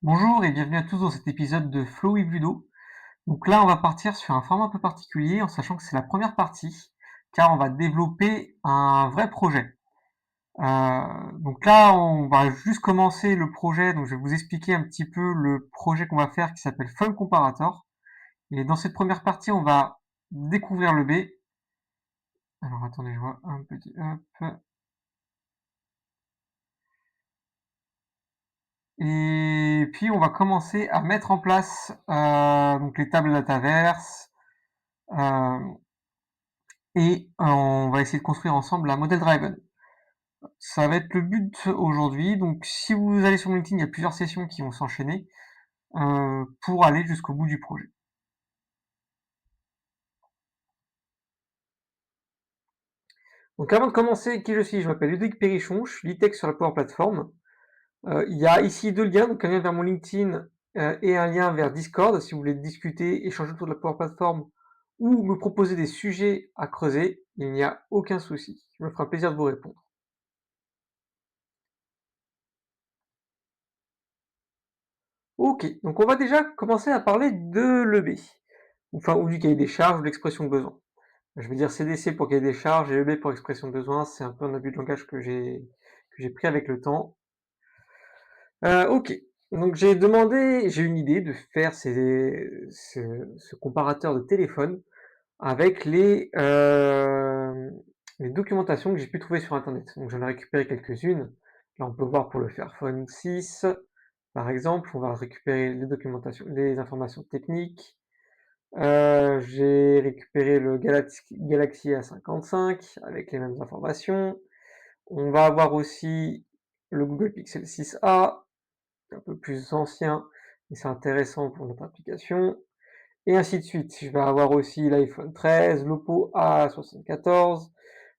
Bonjour et bienvenue à tous dans cet épisode de Flow with Ludo. Donc là, on va partir sur un format un peu particulier en sachant que c'est la première partie, car on va développer un vrai projet. Donc là, on va juste commencer le projet, donc je vais vous expliquer un petit peu le projet qu'on va faire qui s'appelle Fun Comparator. Et dans cette première partie, on va découvrir le B. Alors attendez, je vois un petit... Hop. Et puis on va commencer à mettre en place donc les tables dataverse, euh, et on va essayer de construire ensemble un modèle Driven. Ça va être le but aujourd'hui. Donc, si vous allez sur LinkedIn, il y a plusieurs sessions qui vont s'enchaîner pour aller jusqu'au bout du projet. Donc, avant de commencer, qui je suis? Je m'appelle Ludovic Perrichon, je suis lead tech sur la Power Platform. Il y a ici deux liens, donc un lien vers mon LinkedIn et un lien vers Discord, si vous voulez discuter, échanger autour de la Power Platform ou me proposer des sujets à creuser, il n'y a aucun souci. Je me ferai un plaisir de vous répondre. Ok, donc on va déjà commencer à parler de l'EB, enfin, ou du cahier des charges, ou de l'expression de besoin. Je vais dire CDC pour cahier des charges et EB pour expression de besoin, c'est un peu un abus de langage que j'ai pris avec le temps. Ok, donc j'ai une idée de faire ce comparateur de téléphone avec les documentations que j'ai pu trouver sur Internet. Donc j'en ai récupéré quelques-unes. Là, on peut voir pour le Fairphone 6, par exemple, on va récupérer les documentations, les informations techniques. J'ai récupéré le Galaxy A55 avec les mêmes informations. On va avoir aussi le Google Pixel 6a, un peu plus ancien, mais c'est intéressant pour notre application. Et ainsi de suite. Je vais avoir aussi l'iPhone 13, l'Oppo A74,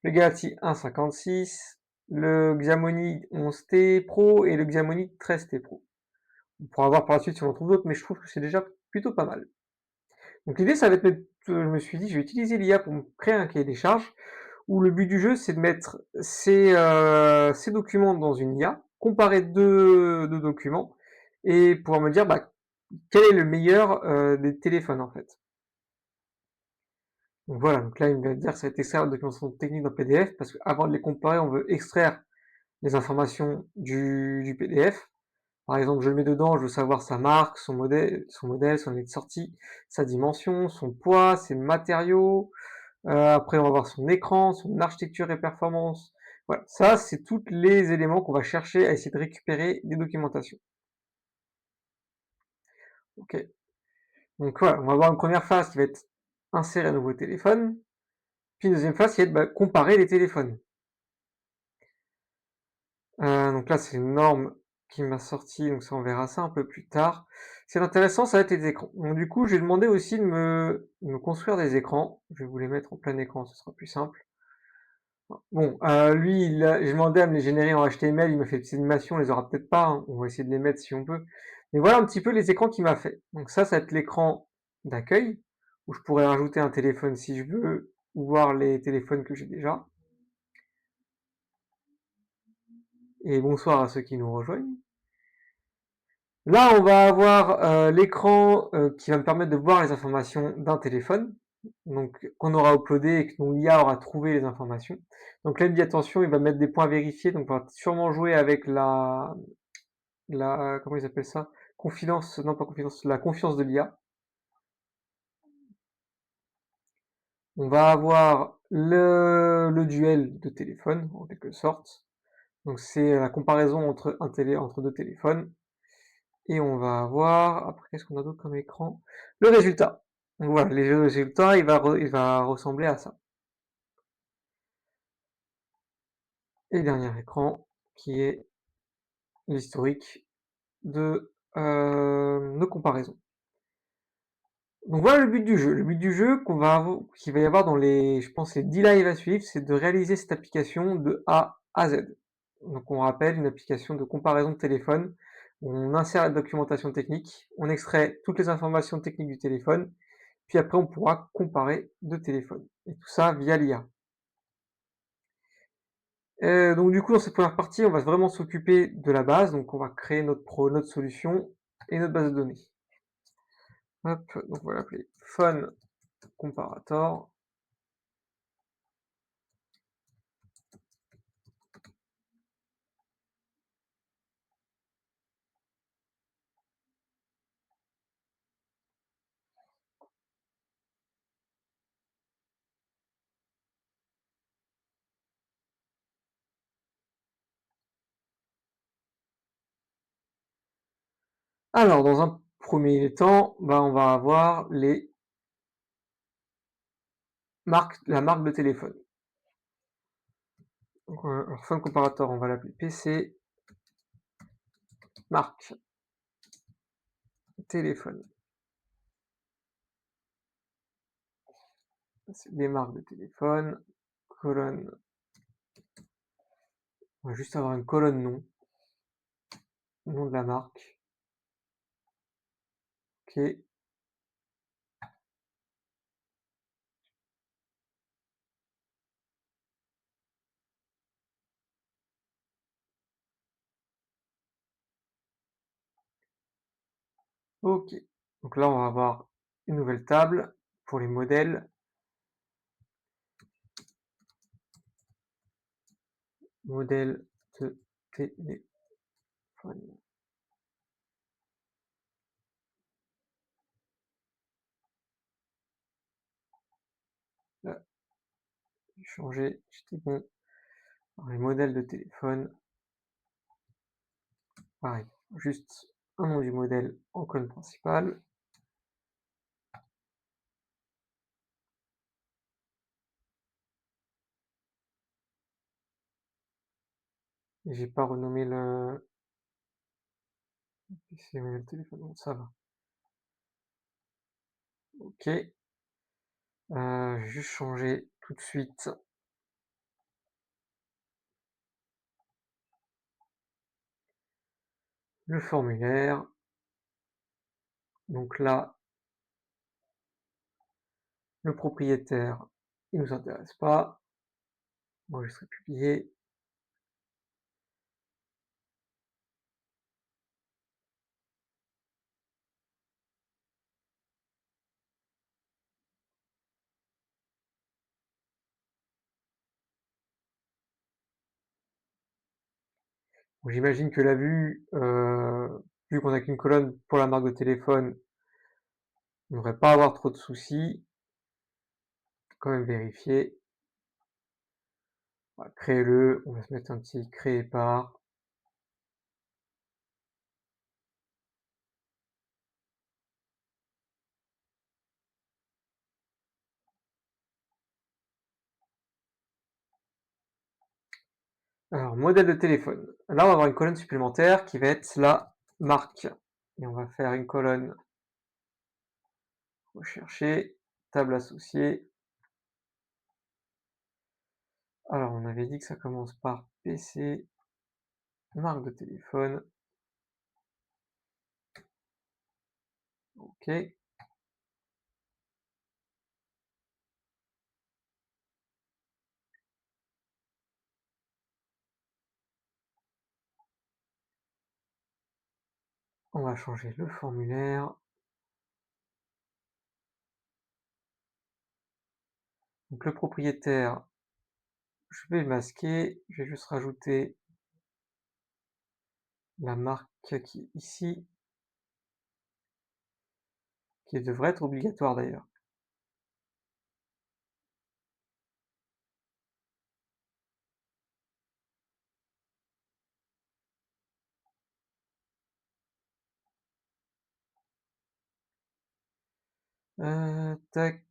le Galaxy A56, le Xiaomi 11T Pro et le Xiaomi 13T Pro. On pourra voir par la suite si on en trouve d'autres, mais je trouve que c'est déjà plutôt pas mal. Donc l'idée, ça va être, je me suis dit, je vais utiliser l'IA pour me créer un cahier des charges, où le but du jeu, c'est de mettre ces documents dans une IA, comparer deux documents, et pouvoir me dire bah, quel est le meilleur des téléphones en fait. Donc voilà, donc là il va dire que ça va être extraire la documentation technique d'un PDF, parce qu'avant de les comparer, on veut extraire les informations du PDF. Par exemple, je le mets dedans, je veux savoir sa marque, son année de sortie, sa dimension, son poids, ses matériaux. Après, on va voir son écran, son architecture et performance. Voilà, ça, c'est tous les éléments qu'on va chercher à essayer de récupérer des documentations. Ok. Donc voilà, on va avoir une première phase qui va être insérer un nouveau téléphone. Puis une deuxième phase qui va être comparer les téléphones. Donc là, c'est une norme qui m'a sorti, donc ça, on verra ça un peu plus tard. Ce qui est intéressant, ça va être les écrans. Donc du coup, j'ai demandé aussi de me construire des écrans. Je vais vous les mettre en plein écran, ce sera plus simple. Bon, lui, j'ai demandé à me les générer en HTML, il m'a fait des petites animations, on les aura peut-être pas, hein. On va essayer de les mettre si on peut. Mais voilà un petit peu les écrans qu'il m'a fait. Donc ça va être l'écran d'accueil, où je pourrais rajouter un téléphone si je veux, ou voir les téléphones que j'ai déjà. Et bonsoir à ceux qui nous rejoignent. Là, on va avoir l'écran qui va me permettre de voir les informations d'un téléphone, donc qu'on aura uploadé et que l'IA aura trouvé les informations. Donc là, il dit attention, il va mettre des points vérifiés, donc on va sûrement jouer avec comment ils appellent ça? Confidence, non pas confidence, la confiance de l'IA. On va avoir le duel de téléphone, en quelque sorte. Donc c'est la comparaison entre deux téléphones. Et on va avoir, après qu'est-ce qu'on a d'autre comme écran? Le résultat. Donc voilà, les résultats, il va ressembler à ça. Et le dernier écran, qui est l'historique de nos comparaisons. Donc voilà le but du jeu. Le but du jeu qu'il va y avoir dans je pense, les 10 lives à suivre, c'est de réaliser cette application de A à Z. Donc on rappelle une application de comparaison de téléphone. On insère la documentation technique, on extrait toutes les informations techniques du téléphone, puis après on pourra comparer deux téléphones. Et tout ça via l'IA. Donc du coup, dans cette première partie, on va vraiment s'occuper de la base. Donc on va créer notre solution. et notre base de données. Hop, donc on va l'appeler phone comparator. Alors, dans un premier temps, bah, on va avoir la marque de téléphone. Donc, alors phone comparator, on va l'appeler PC, marque téléphone. C'est les marques de téléphone, colonne, on va juste avoir une colonne nom de la marque. OK, OK. Donc là, on va avoir une nouvelle table pour les modèles, modèle de téléphone. Là, j'ai changé, j'étais bon. Alors les modèles de téléphone, pareil, juste un nom du modèle en colonne principale. Et j'ai pas renommé le PC modèle téléphone, bon ça va. OK, juste changer tout de suite le formulaire. Donc là, le propriétaire, il nous intéresse pas. Enregistrer, publier. Bon, j'imagine que la vue, vu qu'on a qu'une colonne pour la marque de téléphone, on devrait pas avoir trop de soucis. Quand même vérifier. Voilà, créer-le, on va se mettre un petit créer par. Alors, modèle de téléphone. Là, on va avoir une colonne supplémentaire qui va être la marque. Et on va faire une colonne rechercher, table associée. Alors, on avait dit que ça commence par PC, marque de téléphone. OK. On va changer le formulaire. Donc, le propriétaire, je vais le masquer. Je vais juste rajouter la marque qui est ici, qui devrait être obligatoire d'ailleurs. Tac.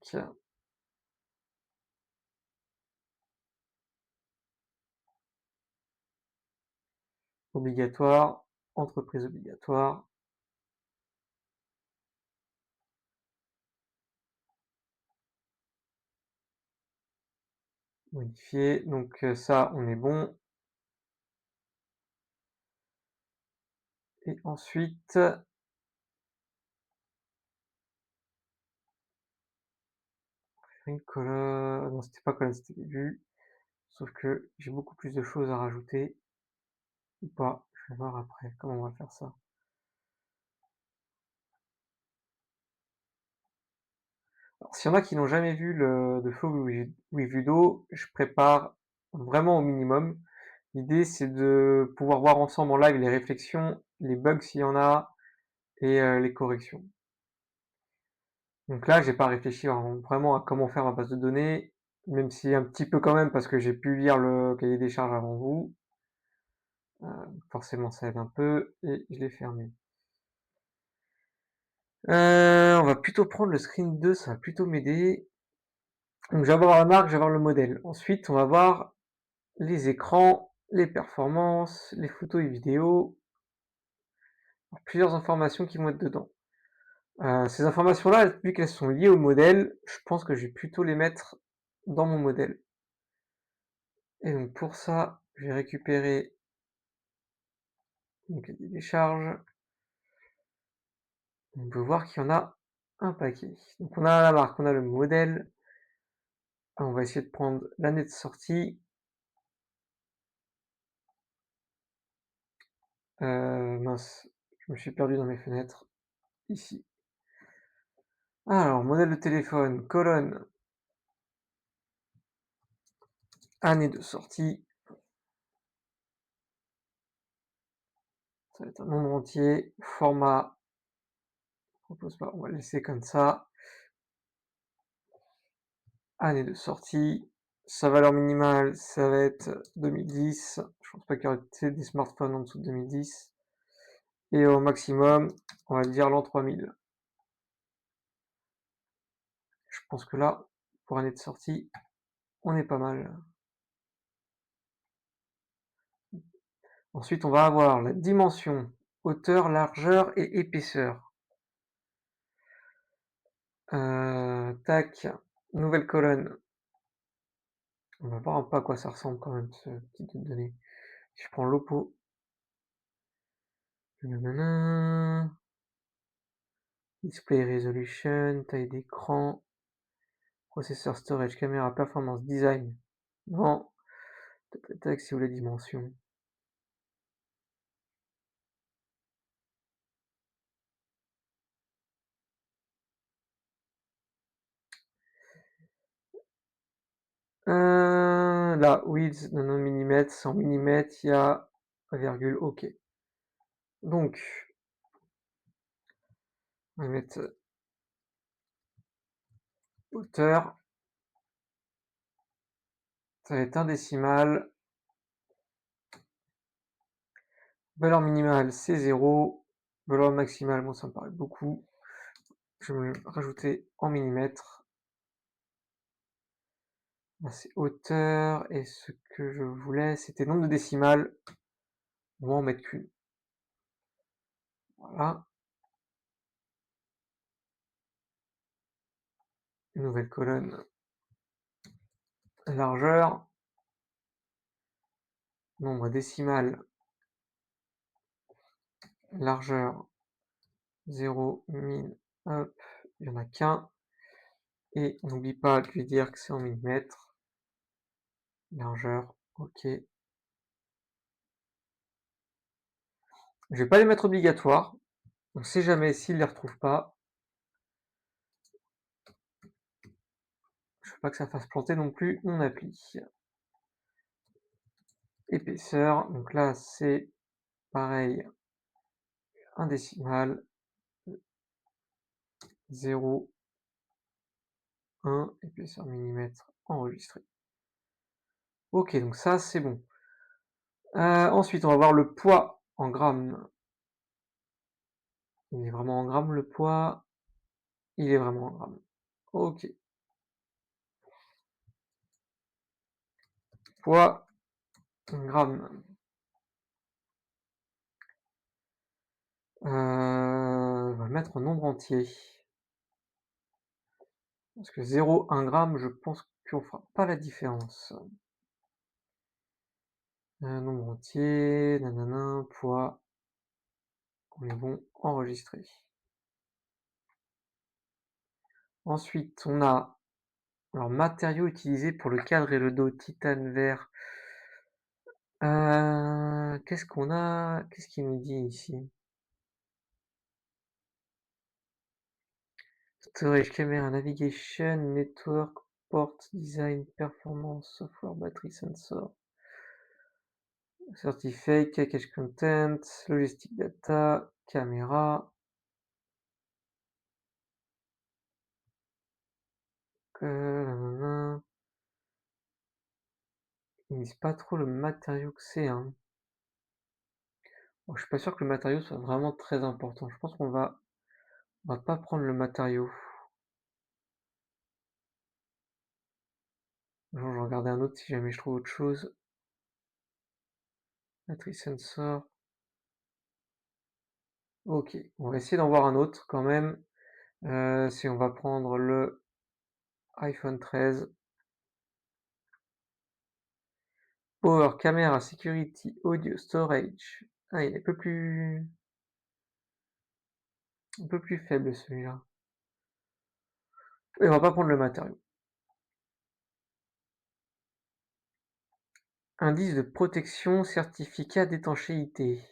Obligatoire, entreprise obligatoire, modifier. Donc ça, on est bon. Et ensuite, une colonne. Non, c'était pas colonne, c'était début. Sauf que j'ai beaucoup plus de choses à rajouter ou pas. Je vais voir après comment on va faire ça. Alors s'il y en a qui n'ont jamais vu le de Flow with Ludo, je prépare vraiment au minimum. L'idée, c'est de pouvoir voir ensemble en live les réflexions, les bugs s'il y en a et les corrections. Donc là, j'ai pas réfléchi vraiment à comment faire ma base de données, même si un petit peu quand même parce que j'ai pu lire le cahier des charges avant vous. Forcément ça aide un peu et je l'ai fermé. On va plutôt prendre le screen 2, ça va plutôt m'aider. Donc je vais avoir la marque, je vais avoir le modèle. Ensuite, on va voir les écrans, les performances, les photos et vidéos, plusieurs informations qui vont être dedans. Ces informations-là, vu qu'elles sont liées au modèle, je pense que je vais plutôt les mettre dans mon modèle. Et donc pour ça, je vais récupérer mon cahier des charges. On peut voir qu'il y en a un paquet. Donc on a la marque, on a le modèle. On va essayer de prendre l'année de sortie. Mince, je me suis perdu dans mes fenêtres. Ici. Alors, modèle de téléphone, colonne, année de sortie. Ça va être un nombre entier. Format, propose pas, on va le laisser comme ça. Année de sortie. Sa valeur minimale, ça va être 2010. Je pense pas qu'il y aurait des smartphones en dessous de 2010. Et au maximum, on va dire l'an 3000. Je pense que là, pour année de sortie, on est pas mal. Ensuite, on va avoir la dimension, hauteur, largeur et épaisseur. Tac, nouvelle colonne. On va voir un peu à quoi ça ressemble quand même ce type de données. Si je prends l'Oppo. Nanana. Display resolution, taille d'écran, processeur storage, caméra, performance, design. Non. Tac, tac, tac, c'est où les dimensions? Là, width, nanomillimètres, 100 millimètres, il y a virgule, ok. Donc, on va mettre hauteur, ça va être un décimal. Valeur minimale, c'est 0. Valeur maximale, bon, ça me paraît beaucoup. Je vais me rajouter en millimètres. Là, c'est hauteur. Et ce que je voulais, c'était nombre de décimales. On va en mettre qu'une. Voilà. Une nouvelle colonne. Largeur. Nombre décimal. Largeur. 0, 1000. Hop. Il n'y en a qu'un. Et on n'oublie pas de lui dire que c'est en millimètres. Largeur. Ok. Je vais pas les mettre obligatoires. On sait jamais s'il les retrouve pas. Je veux pas que ça fasse planter non plus mon appli. Épaisseur, donc là c'est pareil, un décimal, 0, 1, épaisseur millimètre enregistré. Ok, donc ça c'est bon. Ensuite, on va voir le poids en grammes. Il est vraiment en grammes le poids? Il est vraiment en grammes. Ok. Poids en grammes. On va le mettre en nombre entier. Parce que 0, 1 gramme, je pense qu'on fera pas la différence. Nombre entier, nanana, poids, on est bon, enregistré. Ensuite, on a alors matériaux utilisés pour le cadre et le dos, titane, verre. Qu'est-ce qu'on a? Qu'est-ce qu'il nous dit ici? Storage, camera, navigation, network, port, design, performance, software, battery, sensor, certificate, cache content, logistic data, caméra, nanana. Ils disent pas trop le matériau que c'est, hein. Bon, je suis pas sûr que le matériau soit vraiment très important. Je pense qu'on va pas prendre le matériau. Genre, je vais regarder un autre si jamais je trouve autre chose. Battery sensor. OK, on va essayer d'en voir un autre quand même. Si on va prendre le iPhone 13. Power, camera, security, audio, storage. Ah, il est un peu plus faible celui-là. Et on va pas prendre le matériau. Indice de protection, certificat d'étanchéité.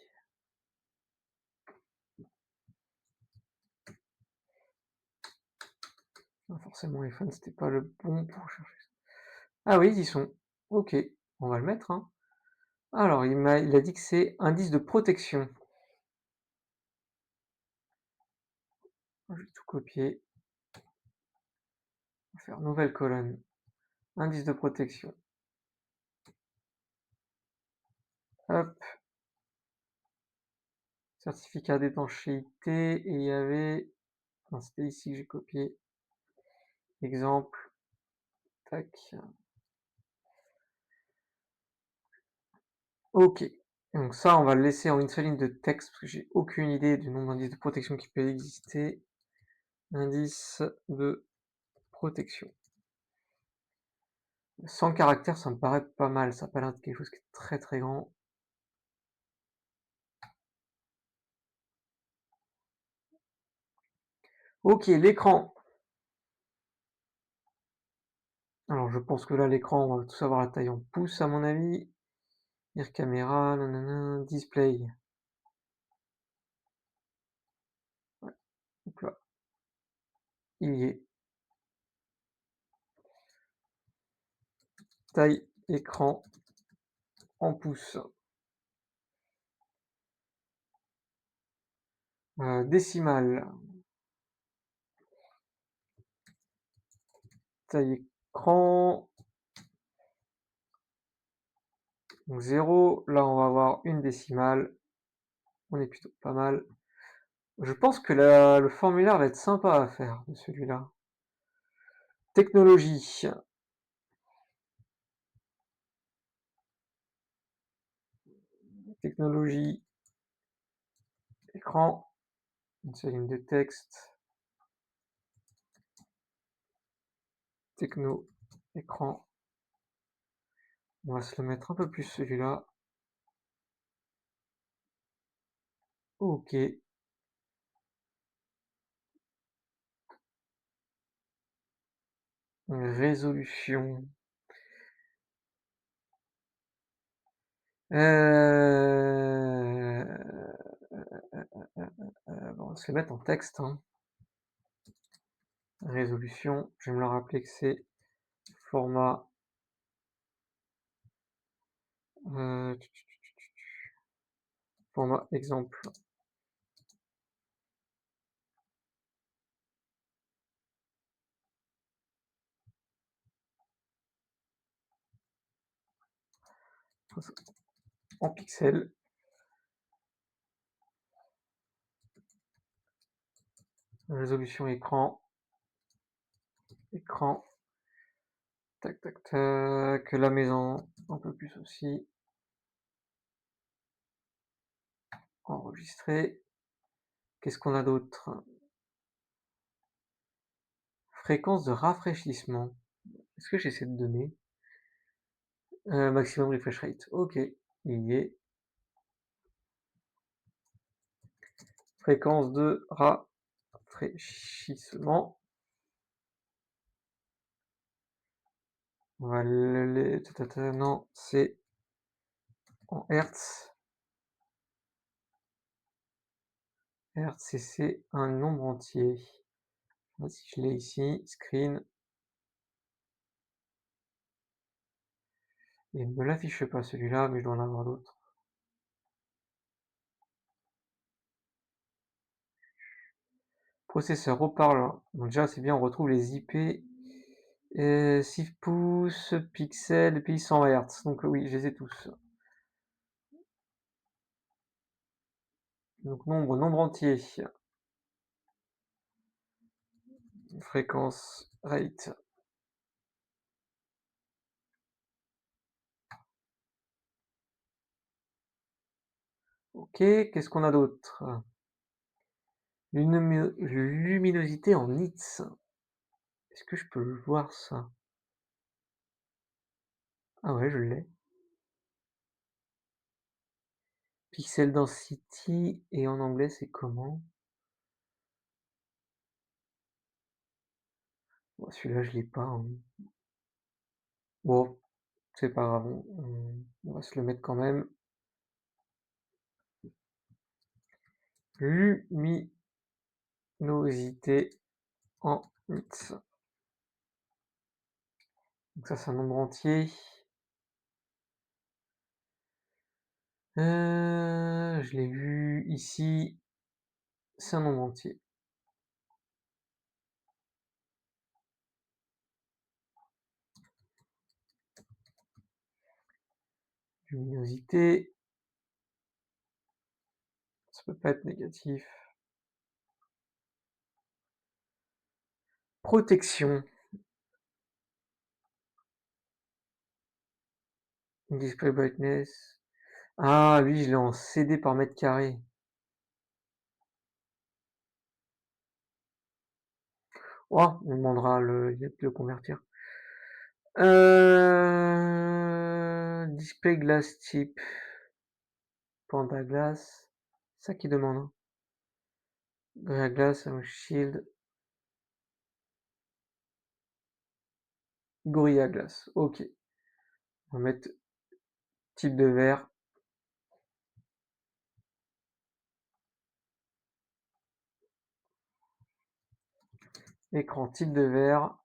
Ah, forcément, iPhone, c'était pas le bon pour chercher. Ah oui, ils y sont. OK, on va le mettre, hein. Alors, il a dit que c'est indice de protection. Je vais tout copier, on va faire nouvelle colonne. Indice de protection. Hop, certificat d'étanchéité, et il y avait. Non, c'était ici que j'ai copié. Exemple, tac. OK. Donc ça, on va le laisser en une seule ligne de texte parce que j'ai aucune idée du nombre d'indices de protection qui peut exister. Indice de protection. 100 caractères, ça me paraît pas mal, ça a pas l'air de quelque chose qui est très très grand. OK, l'écran. Alors je pense que là, l'écran, on va tous avoir la taille en pouces à mon avis. Dire caméra, nanana, display. Ouais, donc là, il y est. Taille écran en pouces. Décimale. Taille écran. Donc 0, là on va avoir une décimale. On est plutôt pas mal. Je pense que le formulaire va être sympa à faire de celui-là. Technologie. Technologie. Écran. Une seule ligne de texte. Techno. Écran. On va se le mettre un peu plus celui-là. OK. Résolution. Bon, on va se le mettre en texte, hein. Résolution, je vais me le rappeler que c'est format euh, format exemple. En pixels. Résolution écran. Écran. Tac, tac, tac. La maison, un peu plus aussi. Enregistrer. Qu'est-ce qu'on a d'autre? Fréquence de rafraîchissement. Est-ce que j'ai cette donnée? Maximum refresh rate. OK, il y est. Fréquence de rafraîchissement. On va non, c'est en hertz. Hertz, et c'est un nombre entier. Si je l'ai ici, screen, il ne me l'affiche pas celui-là, mais je dois en avoir d'autres. Processeur, haut-parleur. Donc déjà, c'est bien, on retrouve les IP, 6 pouces, pixels, et puis 100 Hz. Donc oui, je les ai tous. Donc nombre entier, fréquence, rate. OK, qu'est-ce qu'on a d'autre? Luminosité en nits. Est-ce que je peux le voir ça? Ah ouais, je l'ai. Pixel density et en anglais, c'est comment? Bon, celui-là, je l'ai pas, hein. Bon, c'est pas grave, on va se le mettre quand même. Luminosité en nits. Donc ça, c'est un nombre entier. Je l'ai vu ici, c'est un nombre entier. Luminosité, ça peut pas être négatif. Protection, display brightness. Ah, lui, je l'ai en CD par mètre carré. Oh, on demandera de le convertir. Display glass type. Panda glass. C'est ça qui demande, hein. Gorilla glass, shield. Gorilla glass. Ok. On va mettre type de verre. Écran type de verre.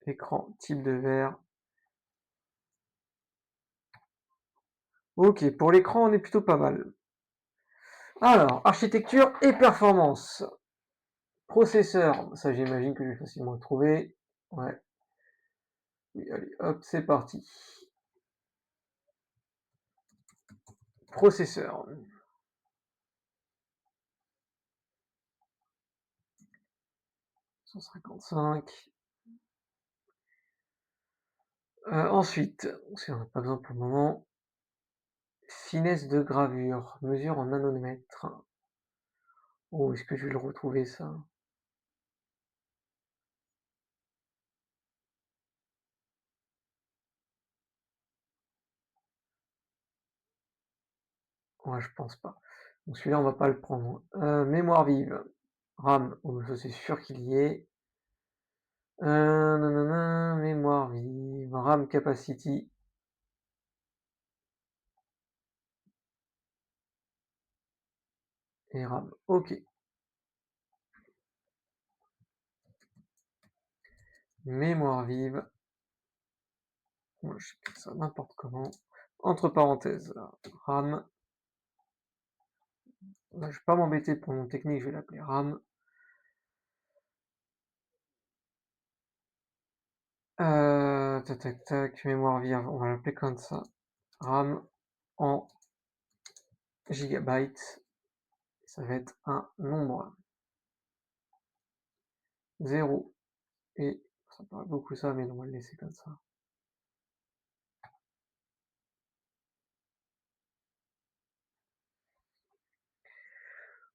Écran type de verre. Ok, pour l'écran, on est plutôt pas mal. Alors, architecture et performance. Processeur, ça j'imagine que je vais facilement le trouver. Ouais. Oui, allez, hop, c'est parti. Processeur. 155. Ensuite, si on n'a pas besoin pour le moment, finesse de gravure, mesure en nanomètres. Oh, est-ce que je vais le retrouver ça? Ouais, je pense pas. Donc celui-là, on va pas le prendre. Mémoire vive. RAM, oh, ça c'est sûr qu'il y est. Nanana, mémoire vive. RAM capacity. Et RAM. Ok. Mémoire vive. Moi, je sais ça n'importe comment. Entre parenthèses, là, RAM. Là, je vais pas m'embêter pour mon technique, je vais l'appeler RAM. Tac, tac, tac, mémoire vive, on va l'appeler comme ça. RAM en gigabytes. Ça va être un nombre. 0 et ça paraît beaucoup ça, mais on va le laisser comme ça.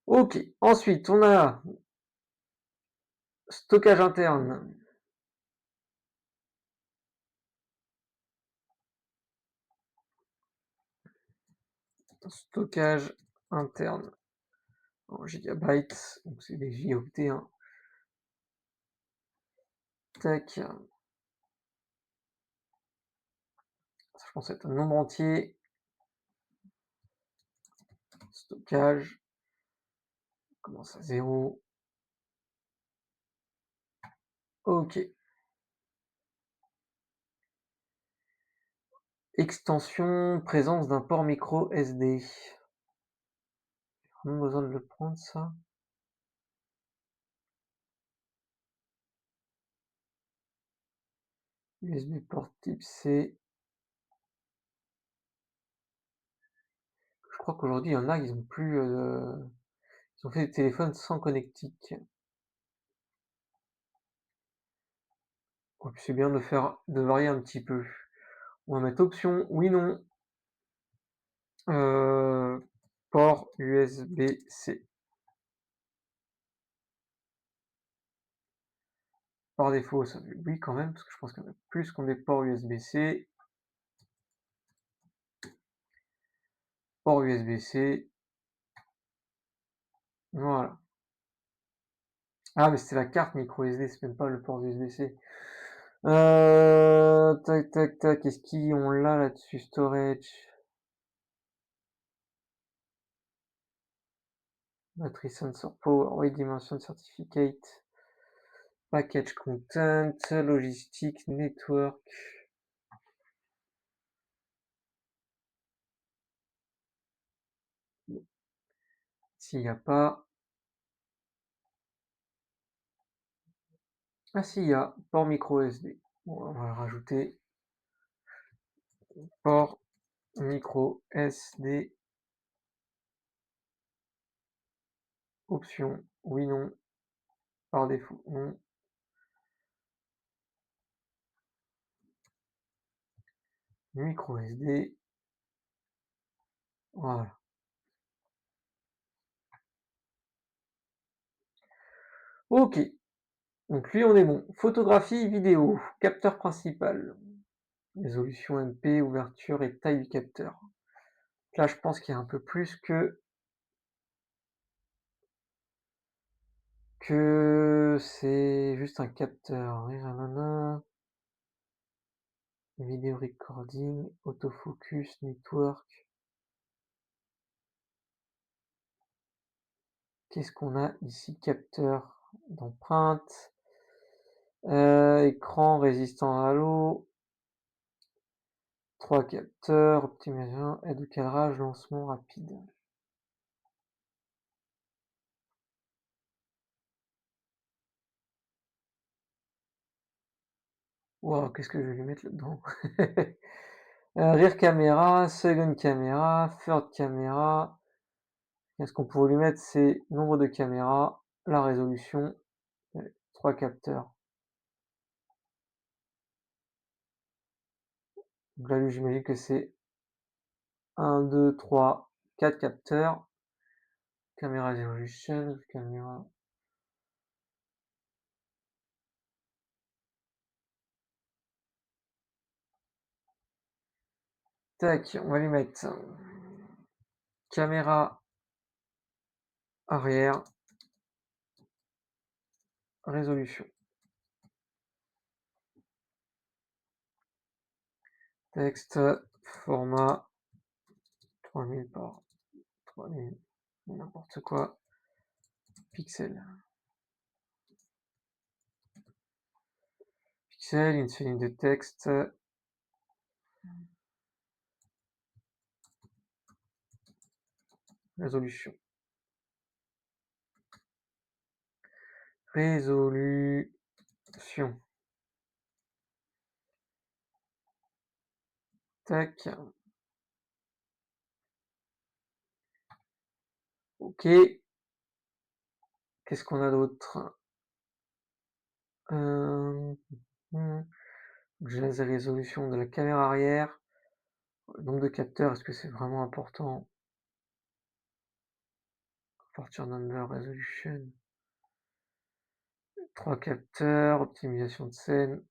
Ok, ensuite on a stockage interne. Stockage interne en gigabytes, donc c'est des gigaoctets, hein. Tac, ça je pense être un nombre entier. Stockage. commence à 0. OK. Extension, présence d'un port micro SD. Vraiment besoin de le prendre ça? USB port type C. Je crois qu'aujourd'hui, il y en a, ils ont plus, ils ont fait des téléphones sans connectique. Ouais, puis c'est bien de varier un petit peu. On va mettre option oui, non, heu, port USB-C. Par défaut, ça fait oui quand même, parce que je pense qu'il y en a plus qui ont des ports USB-C. Port USB-C, voilà. Ah mais c'était la carte micro SD, c'est même pas le port USB-C. Tac, tac, tac, est-ce qu'ils ont là-dessus? Storage, battery sensor power, high dimension certificate, package content, logistique, network. S'il y a pas, ah si, il y a port micro SD. Bon, on va le rajouter, port micro SD, option oui, non, par défaut, non, micro SD, voilà. OK, donc lui, on est bon. Photographie, vidéo, capteur principal, résolution MP, ouverture et taille du capteur. Là, je pense qu'il y a un peu plus que c'est juste un capteur. Oui, nanana. Vidéo recording, autofocus, network. Qu'est-ce qu'on a ici? Capteur d'empreinte, écran résistant à l'eau, 3 capteurs, optimisation, aide au cadrage, lancement rapide. Waouh, qu'est-ce que je vais lui mettre là-dedans? Rear caméra, second caméra, third caméra. Qu'est-ce qu'on pourrait lui mettre? C'est nombre de caméras, la résolution, 3 capteurs. Donc là, lui, j'imagine que c'est 1, 2, 3, 4 capteurs. Caméra resolution, caméra. Tac, on va lui mettre caméra arrière, résolution. Texte, format 3000 par 3000, n'importe quoi, pixels. Pixel, une seule ligne de texte, résolution. Résolution. Tac. OK. Qu'est-ce qu'on a d'autre? Euh, mmh, j'ai la résolution de la caméra arrière, le nombre de capteurs, est-ce que c'est vraiment important? Aperture number resolution, 3 capteurs, optimisation de scène,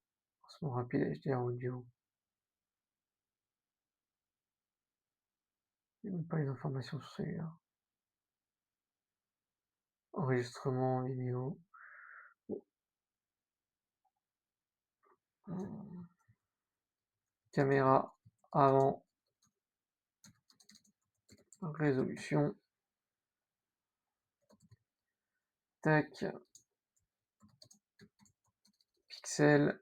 lancement rapide HDR audio. Il y a même pas les informations sur celui-là. Enregistrement vidéo. Caméra avant, résolution. tac, pixel,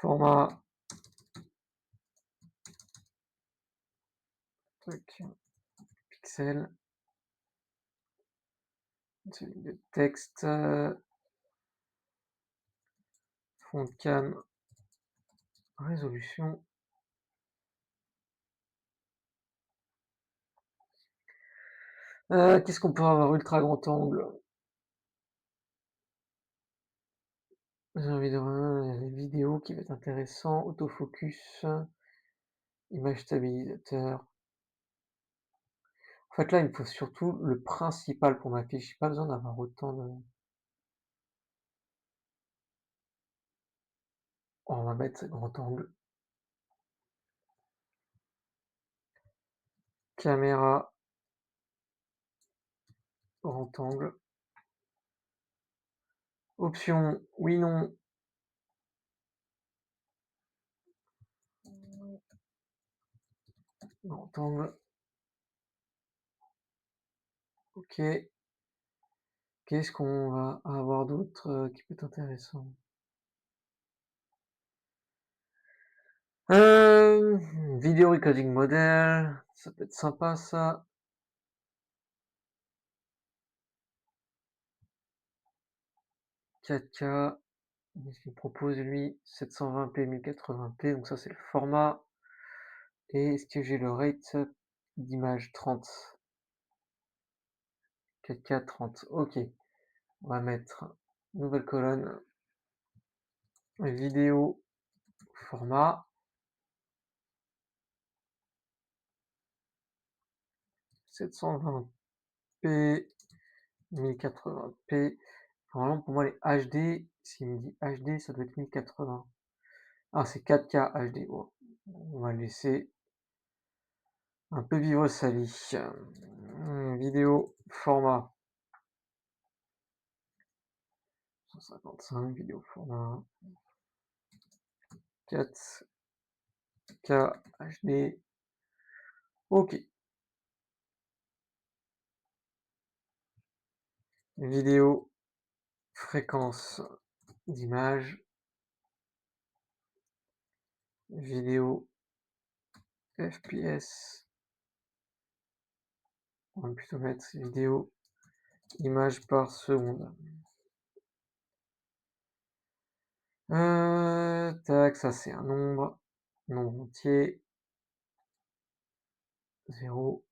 format, tac, pixel, celui de texte, fond de came, résolution. Qu'est-ce qu'on peut avoir? Ultra grand angle. J'ai envie de les vidéos qui va être intéressant, autofocus, image stabilisateur. En fait, là, il me faut surtout le principal pour ma fiche. J'ai pas besoin d'avoir autant de on va mettre grand angle. Caméra, grand angle. Options, oui, non. Grand angle. OK. Qu'est-ce qu'on va avoir d'autre, qui peut être intéressant? Video recording model, ça peut être sympa ça. 4K, qu'est-ce qu'il propose lui? 720p, 1080p, donc ça c'est le format. Et est-ce que j'ai le rate d'image? 30. 4K 30. OK. On va mettre nouvelle colonne, vidéo, format, 720p, 1080p. Normalement pour moi les HD, s'il me dit HD, ça doit être 1080. Ah, c'est 4K HD. Bon, on va laisser un peu vivre sa vie. Vidéo, format 155, vidéo format 4K HD. OK. Vidéo, fréquence d'image, vidéo, FPS. On va plutôt mettre vidéo, image par seconde. Tac, ça c'est un nombre entier, 0.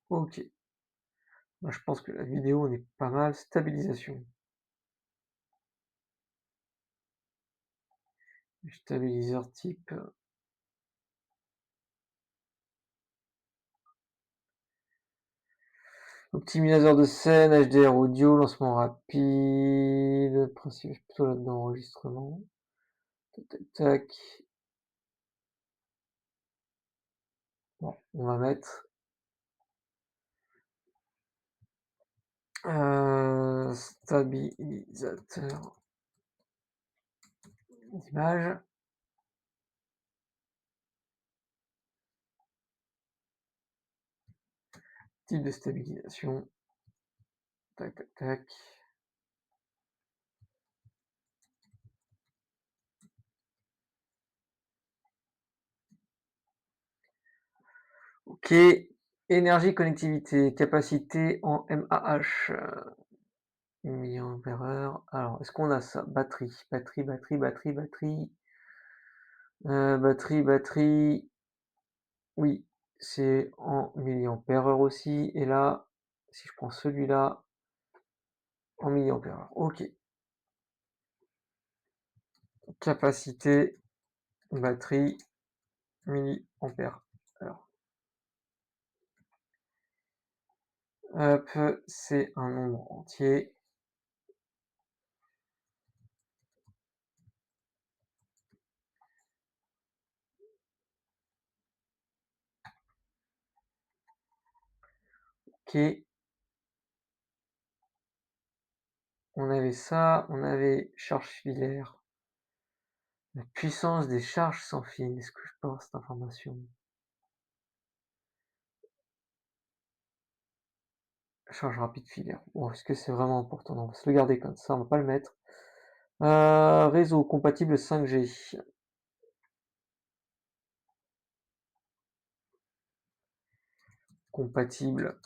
OK. Moi je pense que la vidéo on est pas mal. Stabilisation. Stabiliseur type, optimisateur de scène, HDR audio, lancement rapide, principe plutôt là-dedans, enregistrement. Tac, tac, tac. Bon, on va mettre stabilisateur d'image, type de stabilisation. Tac, tac, tac. OK. Énergie, connectivité, capacité en mAh, milliampères-heure. Alors, est-ce qu'on a ça? Batterie, batterie. Batterie, oui, c'est en milliampères-heure aussi. Et là, si je prends celui-là, en milliampères-heure. OK. Capacité, batterie, milliampères-heure. Hop, c'est un nombre entier. OK. On avait ça, on avait charge filaire. La puissance des charges sans fil. Est-ce que je peux avoir cette information? Charge rapide filaire. Bon, est-ce que c'est vraiment important? Non, on va se le garder comme ça, on va pas le mettre. Réseau compatible 5G. Compatible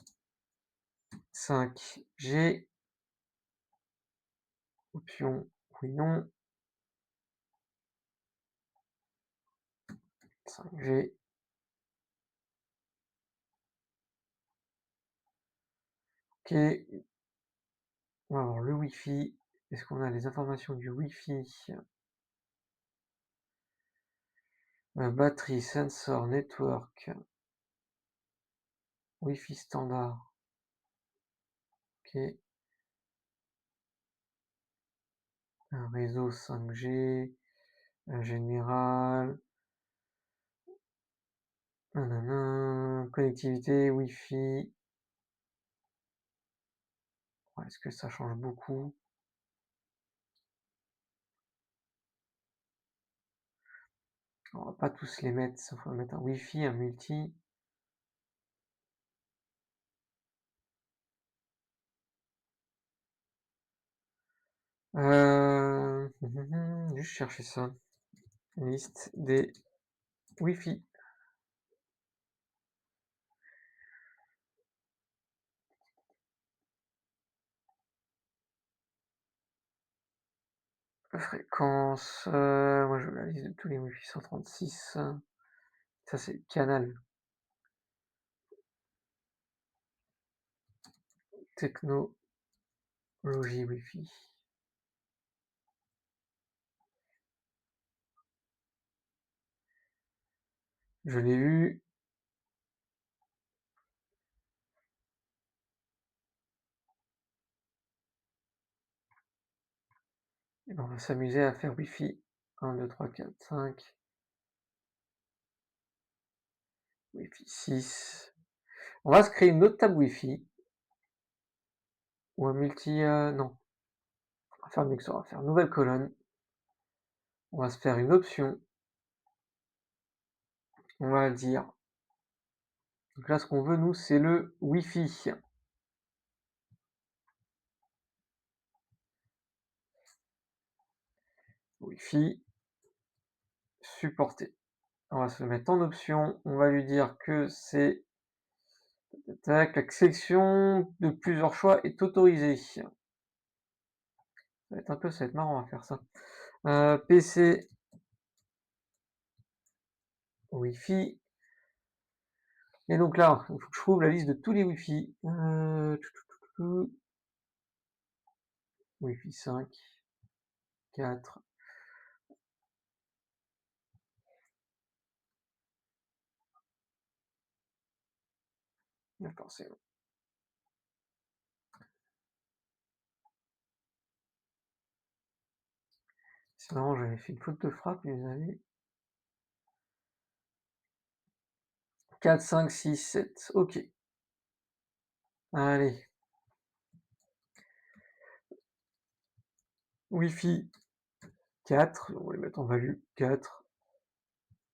5G. Option oui, non. 5G. OK. On va voir le Wi-Fi. Est-ce qu'on a les informations du Wi-Fi? Batterie, sensor, network, Wi-Fi standard. OK. Un réseau 5G, général, connectivité, Wi-Fi. Ouais, est-ce que ça change beaucoup? On va pas tous les mettre, ça faut mettre un Wi-Fi, un multi. Juste chercher ça. Liste des Wi-Fi. Fréquence, moi je veux la liste de tous les Wi-Fi 136. Ça c'est Canal. Technologie Wi-Fi. Je l'ai vu. Et ben, on va s'amuser à faire Wi-Fi 1, 2, 3, 4, 5. Wi-Fi 6. On va se créer une autre table Wi-Fi ou un multi. Non, on va faire mieux que ça. On va faire nouvelle colonne. On va se faire une option. On va dire. Donc là, ce qu'on veut, nous, c'est le Wi-Fi. Wi-Fi supporté. On va se le mettre en option. On va lui dire que c'est. Tac, la sélection de plusieurs choix est autorisée. Ça va être ça va être marrant à faire ça. PC Wi-Fi. Et donc là, il faut que je trouve la liste de tous les Wi-Fi. Wi-Fi 5, 4. D'accord, c'est bon. C'est marrant, j'avais fait une faute de frappe, ils avaient 4, 5, 6, 7. Ok. Allez. Wi-Fi 4. On va les mettre en value 4.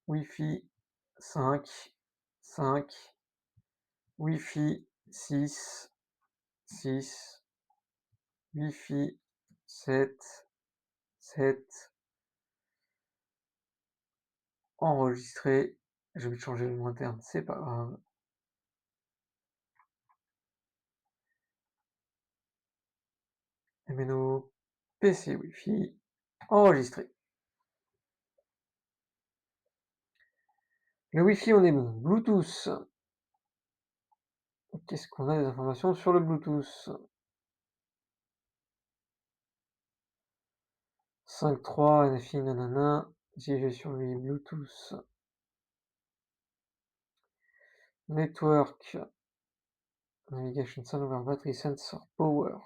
Wi-Fi 5, 5. Wi-Fi 6, 6. Wi-Fi 7, 7. Enregistré. J'ai oublié de changer le mot interne, c'est pas grave. MNO, PC Wi-Fi, enregistré. Le Wi-Fi, on est bon. Bluetooth. Qu'est-ce qu'on a des informations sur le Bluetooth? 5.3, NFI, nanana. Si j'ai sur lui, Bluetooth. Network. Navigation sound over battery sensor power.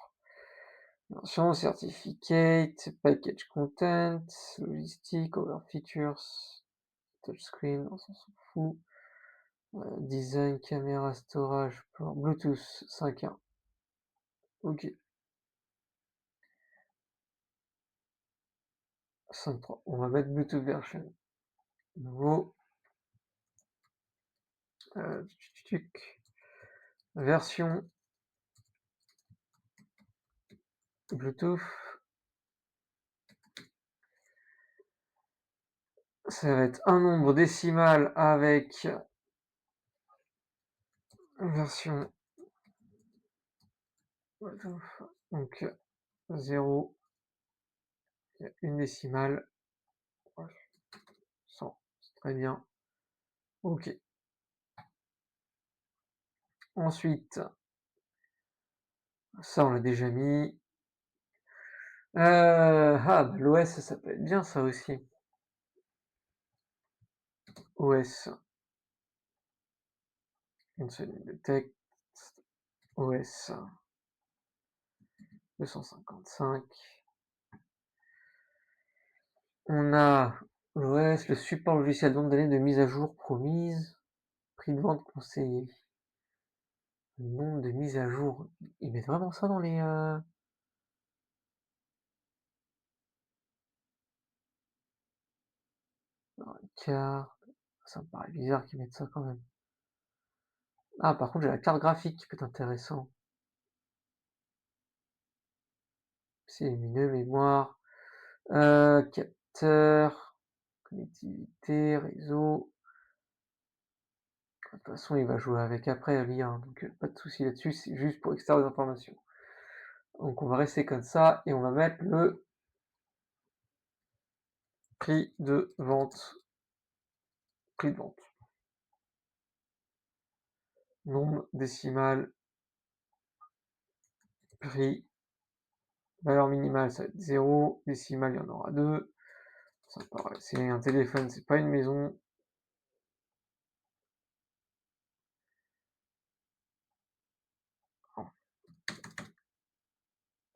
Version, certificate, package content, logistique, over features, touchscreen, on s'en fout. Design, caméra, storage, Bluetooth 5.1. Ok. 5.3. On va mettre Bluetooth version. Nouveau. Version Bluetooth. Ça va être un nombre décimal avec version Bluetooth. Donc 0, il y a une décimale. Ouais, 100, c'est très bien. Ok. Ensuite, ça on l'a déjà mis. Bah, l'OS, ça peut être bien ça aussi. OS, une seule ligne de texte. OS 255. On a l'OS, le support logiciel, nombre d'années de mise à jour promise, prix de vente conseillé. Le nombre de mises à jour. Ils mettent vraiment ça dans les cartes. Ça me paraît bizarre qu'ils mettent ça quand même. Ah, par contre, j'ai la carte graphique qui peut être intéressant. C'est lumineux, mémoire, capteur, connectivité, réseau. De toute façon, il va jouer avec après l'IA, hein, donc pas de souci là-dessus, c'est juste pour extraire des informations. Donc on va rester comme ça et on va mettre le prix de vente. Prix de vente. Nombre décimal, prix, valeur minimale, ça va être 0, décimale, il y en aura 2. Ça paraît, c'est un téléphone, c'est pas une maison. Oh.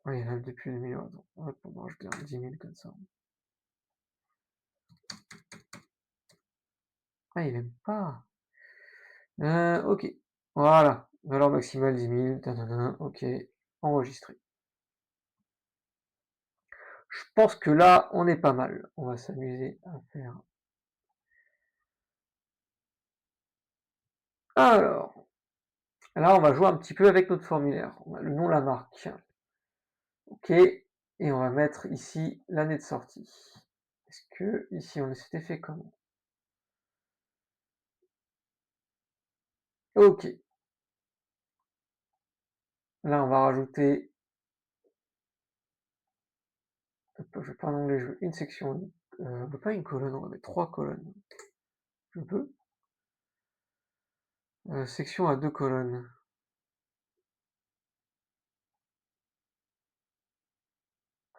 Ouais, il rêve depuis 2000, attends, hop, on va rajouter un 10 000 comme ça. Ah, il aime pas. Ok, voilà, valeur maximale 10 000, ok, enregistré. Je pense que là, on est pas mal. On va s'amuser à faire. Alors, là, on va jouer un petit peu avec notre formulaire. On a le nom, la marque. Ok, et on va mettre ici l'année de sortie. Est-ce que ici on s'était fait comment? Ok, là on va rajouter, je vais pas un onglet, je veux une section, pas une colonne, on va mettre 3 colonnes. Je peux. Section à 2 colonnes.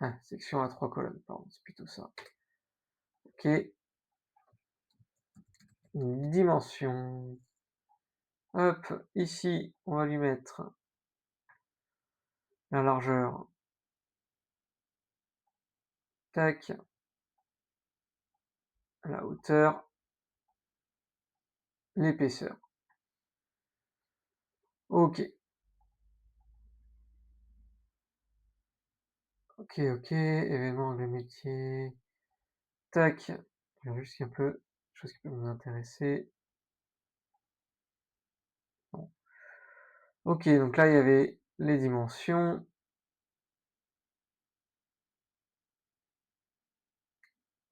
Ah, section à 3 colonnes, pardon, c'est plutôt ça. Ok, une dimension. Hop, ici on va lui mettre la largeur. Tac, la hauteur, l'épaisseur. Ok, ok, événement de métier. Tac, je regarde juste un peu, chose qui peut nous intéresser. Bon. Ok, donc là il y avait les dimensions.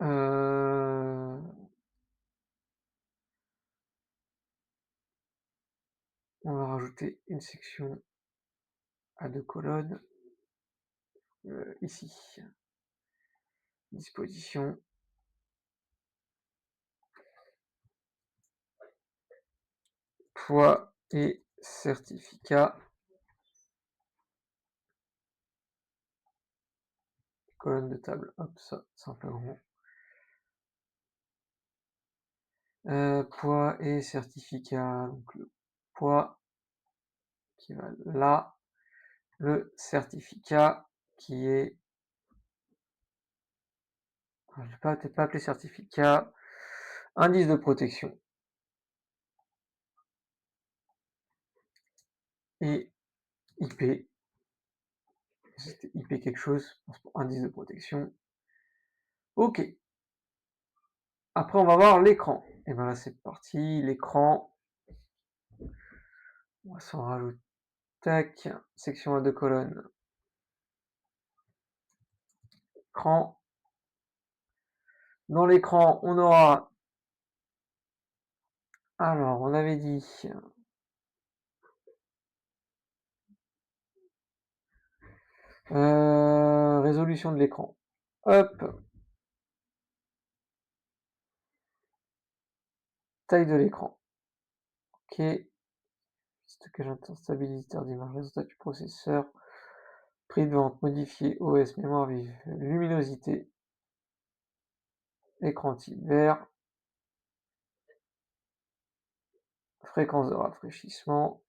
Euh, on va rajouter une section à 2 colonnes ici. Disposition. Poids et certificat. Colonne de table, hop, ça, simplement. Poids et certificat. Donc le poids qui va là. Le certificat qui est, je vais peut-être pas appeler certificat, indice de protection et IP, c'était IP quelque chose, indice de protection. Ok. Après on va voir l'écran. Et ben là c'est parti, l'écran. On va s'en rajouter. Tac, section à 2 colonnes. écran. Dans l'écran, on aura alors on avait dit, résolution de l'écran. Hop, taille de l'écran. OK. Stockage interne, stabilisateur d'image, résultat du processeur, prix de vente modifié, OS, mémoire vive, luminosité, écran type vert, fréquence de rafraîchissement.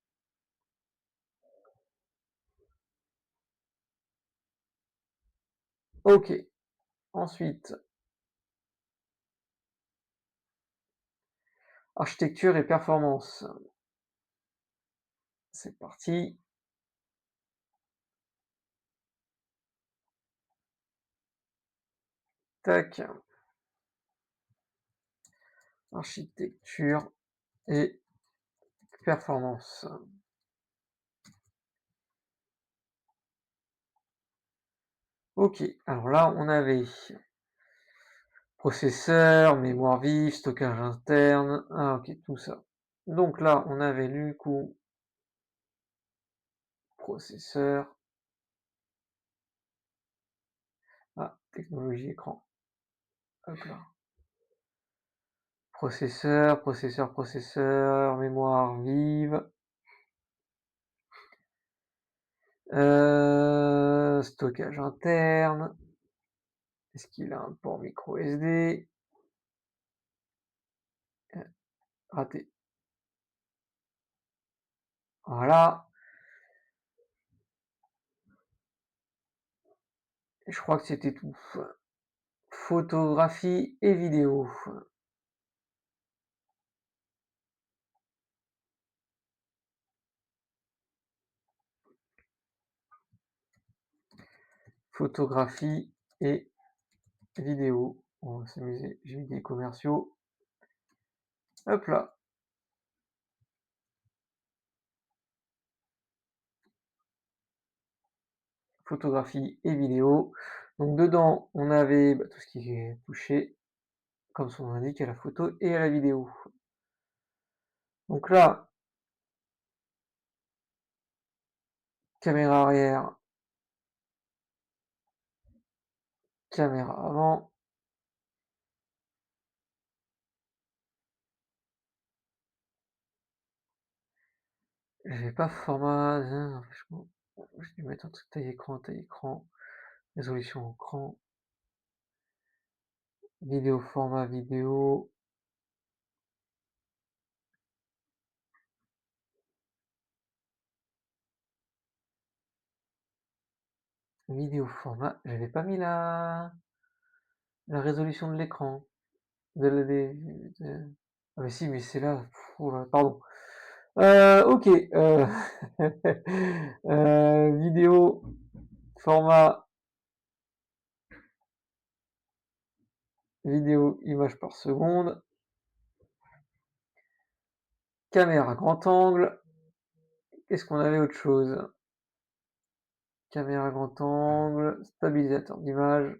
OK. Ensuite, architecture et performance. C'est parti. Tac. Architecture et performance. OK. Alors là, on avait processeur, mémoire vive, stockage interne. Ah OK, tout ça. Donc là, on avait du coup processeur. Ah, technologie écran. Hop là. Processeur, mémoire vive. Stockage interne. Est-ce qu'il a un port micro SD? Raté. Voilà. Et je crois que c'était tout. Photographie et vidéo. Photographie et vidéo. On va s'amuser. J'ai eu des commerciaux. Hop là. Photographie et vidéo. Donc dedans, on avait tout ce qui est touché, comme son nom l'indique, à la photo et à la vidéo. Donc là, caméra arrière, caméra avant. J'avais pas format, je vais mettre un truc taille écran, résolution écran, vidéo format vidéo, vidéo format. J'avais pas mis la résolution de l'écran, de la ah mais si, mais c'est là. Oh là, pardon. OK. Vidéo format vidéo image par seconde, caméra grand angle. Est-ce qu'on avait autre chose? Caméra grand angle, stabilisateur d'image.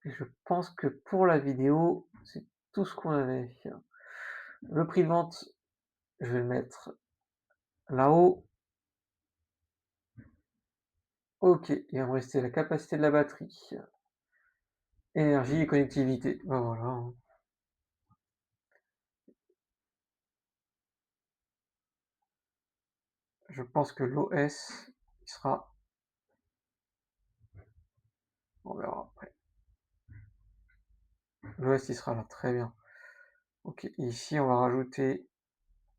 Et je pense que pour la vidéo, c'est tout ce qu'on avait. Le prix de vente, je vais le mettre là-haut. OK, il va me rester la capacité de la batterie, énergie et connectivité. Ben voilà, hein. Je pense que l'OS, il sera, on verra après. L'OS, il sera là, très bien. OK, ici, on va rajouter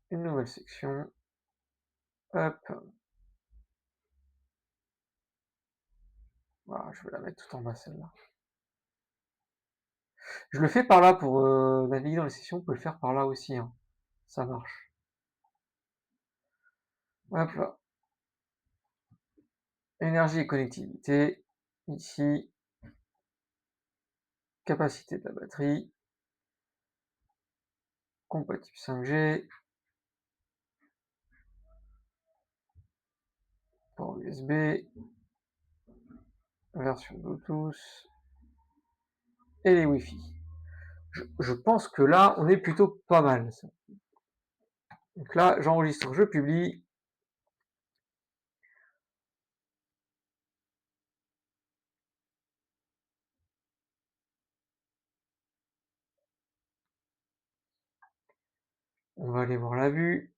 une nouvelle section. Hop, voilà, je vais la mettre tout en bas, celle-là. Je le fais par là pour naviguer dans les sections, on peut le faire par là aussi, hein. Ça marche. Hop là. Énergie et connectivité. Ici, capacité de la batterie. Compatible 5G. Port USB. version Bluetooth et les Wi-Fi. Je pense que là, on est plutôt pas mal. Donc là, j'enregistre, je publie. On va aller voir la vue.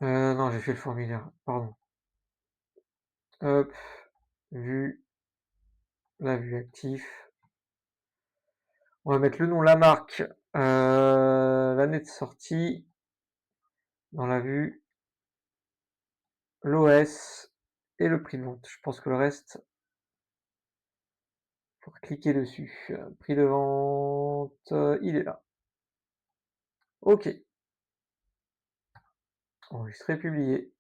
Non, j'ai fait le formulaire, pardon. Hop, vue, la vue actif. On va mettre le nom, la marque, l'année de sortie dans la vue, l'OS et le prix de vente. Je pense que le reste, faut cliquer dessus. Prix de vente, il est là. OK. Enregistrer, publier.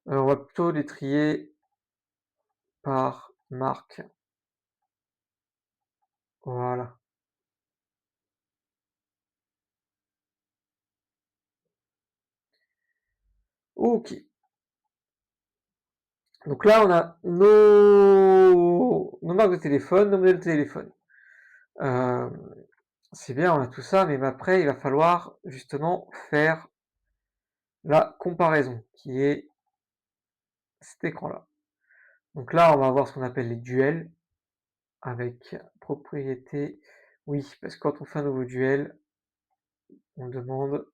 On va plutôt les trier par marque. Voilà. OK. Donc là, on a nos marques de téléphone, nos modèles de téléphone. C'est bien, on a tout ça, mais après, il va falloir justement faire la comparaison, qui est cet écran-là. Donc là, on va avoir ce qu'on appelle les duels, avec propriété. Oui, parce que quand on fait un nouveau duel, on demande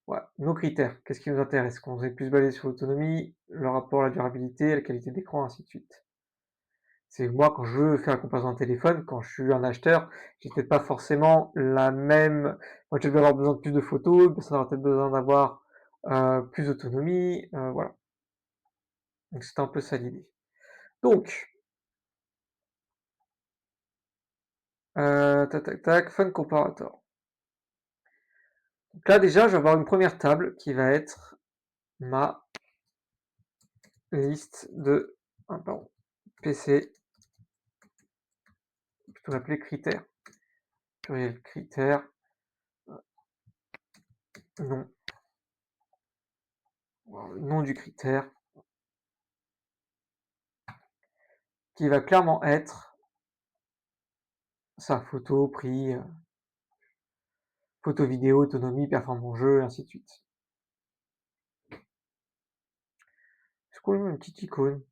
voilà, nos critères. Qu'est-ce qui nous intéresse? Qu'on est plus basé sur l'autonomie, le rapport à la durabilité, la qualité d'écran, ainsi de suite. C'est moi, quand je veux faire la comparaison d'un téléphone, quand je suis un acheteur, j'ai peut-être pas forcément la même. Moi, je vais avoir besoin de plus de photos, ça aura peut-être besoin d'avoir plus d'autonomie, voilà. Donc c'était un peu ça l'idée. Donc, tac tac tac, Fun Comparator. Donc là déjà, je vais avoir une première table qui va être ma liste de pardon, PC, plutôt l'appeler critères. Pluriel critères, nom, nom du critère, qui va clairement être sa photo, prix, photo, vidéo, autonomie, performance jeu, et ainsi de suite. Est-ce qu'on met une petite icône?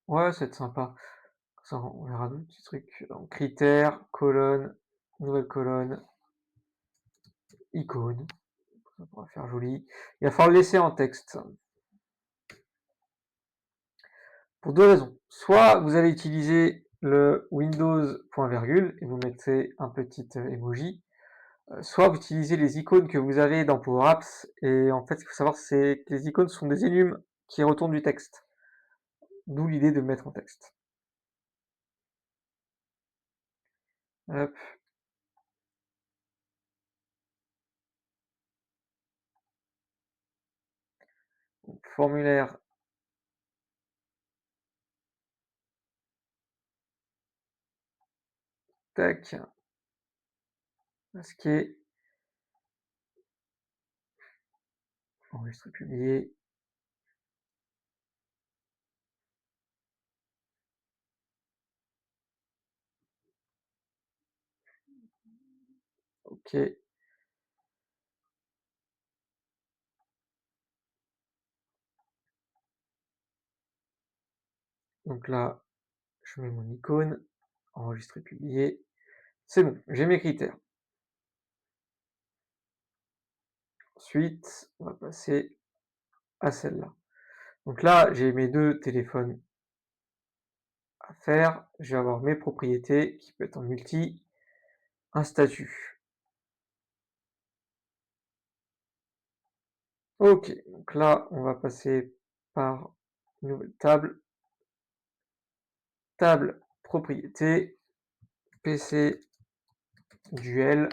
Ouais, ça va être sympa. Ça, on verra d'autres petits trucs. Donc, critères, colonne, nouvelle colonne, icône. Ça pourra faire joli. Il va falloir le laisser en texte. Pour deux raisons. Soit vous allez utiliser le Windows point virgule et vous mettez un petit emoji. Soit vous utilisez les icônes que vous avez dans Power Apps. Et en fait, ce qu'il faut savoir, c'est que les icônes sont des énums qui retournent du texte. D'où l'idée de le mettre en texte. Hop. Donc, formulaire. Tac. Masquer. Enregistrer, publier. OK. Donc là, je mets mon icône. Enregistrer, publier. C'est bon, j'ai mes critères. Ensuite, on va passer à celle-là. Donc là, j'ai mes deux téléphones à faire. Je vais avoir mes propriétés, qui peut être en multi, un statut. OK, donc là, on va passer par une nouvelle table. Table propriété, PC, duel.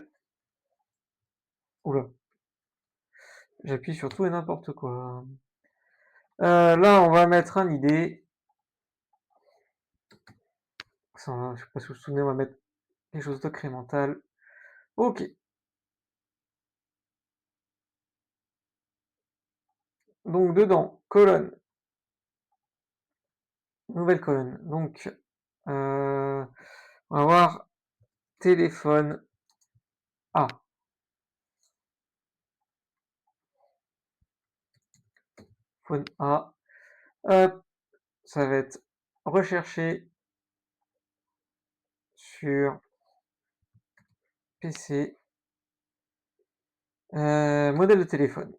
Oula, j'appuie sur tout et n'importe quoi. Là, on va mettre un ID. Ça, je sais pas si vous vous souvenez, on va mettre quelque chose d'incrémental. OK, donc dedans, colonne, nouvelle colonne, donc on va voir téléphone A, phone A, hop, ça va être recherché sur PC, modèle de téléphone.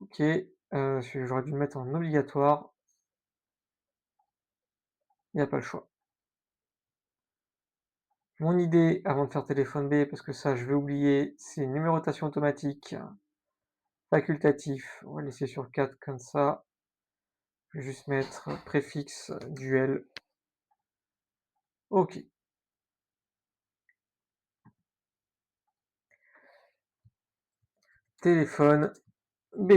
OK, j'aurais dû le mettre en obligatoire, il y a pas le choix. Mon idée, avant de faire téléphone B, parce que ça je vais oublier, c'est numérotation automatique, facultatif, on va laisser sur 4 comme ça. Je vais juste mettre préfixe duel. OK. Téléphone B.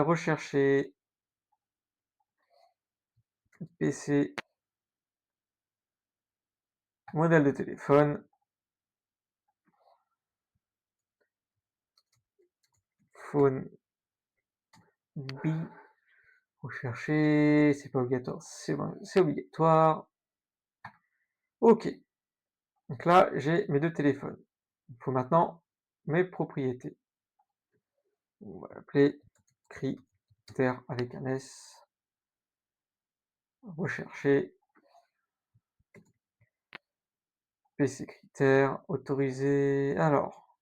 Rechercher PC, modèle de téléphone, phone B. Rechercher, c'est pas obligatoire, c'est bon, c'est obligatoire. OK. Donc là, j'ai mes 2 téléphones. Il faut maintenant mes propriétés. On va l'appeler critère avec un S. Rechercher PC critères, autoriser. Alors,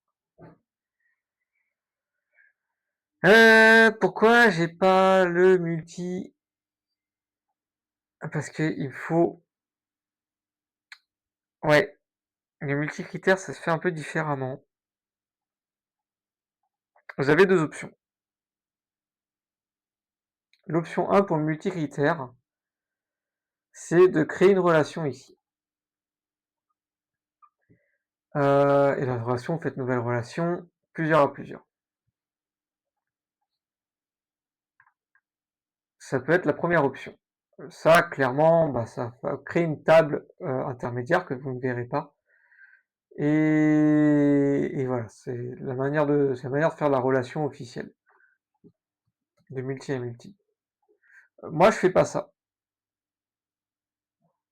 pourquoi j'ai pas le multi? Parce que il faut, ouais, le multi-critères, ça se fait un peu différemment. Vous avez 2 options. L'option 1 pour le multi-critère, c'est de créer une relation ici. Et la relation, vous faites nouvelle relation, plusieurs à plusieurs. Ça peut être la première option. Ça, clairement, bah, ça va créer une table intermédiaire que vous ne verrez pas. Et voilà, c'est la manière de faire la relation officielle, de multi à multi. Moi, je fais pas ça.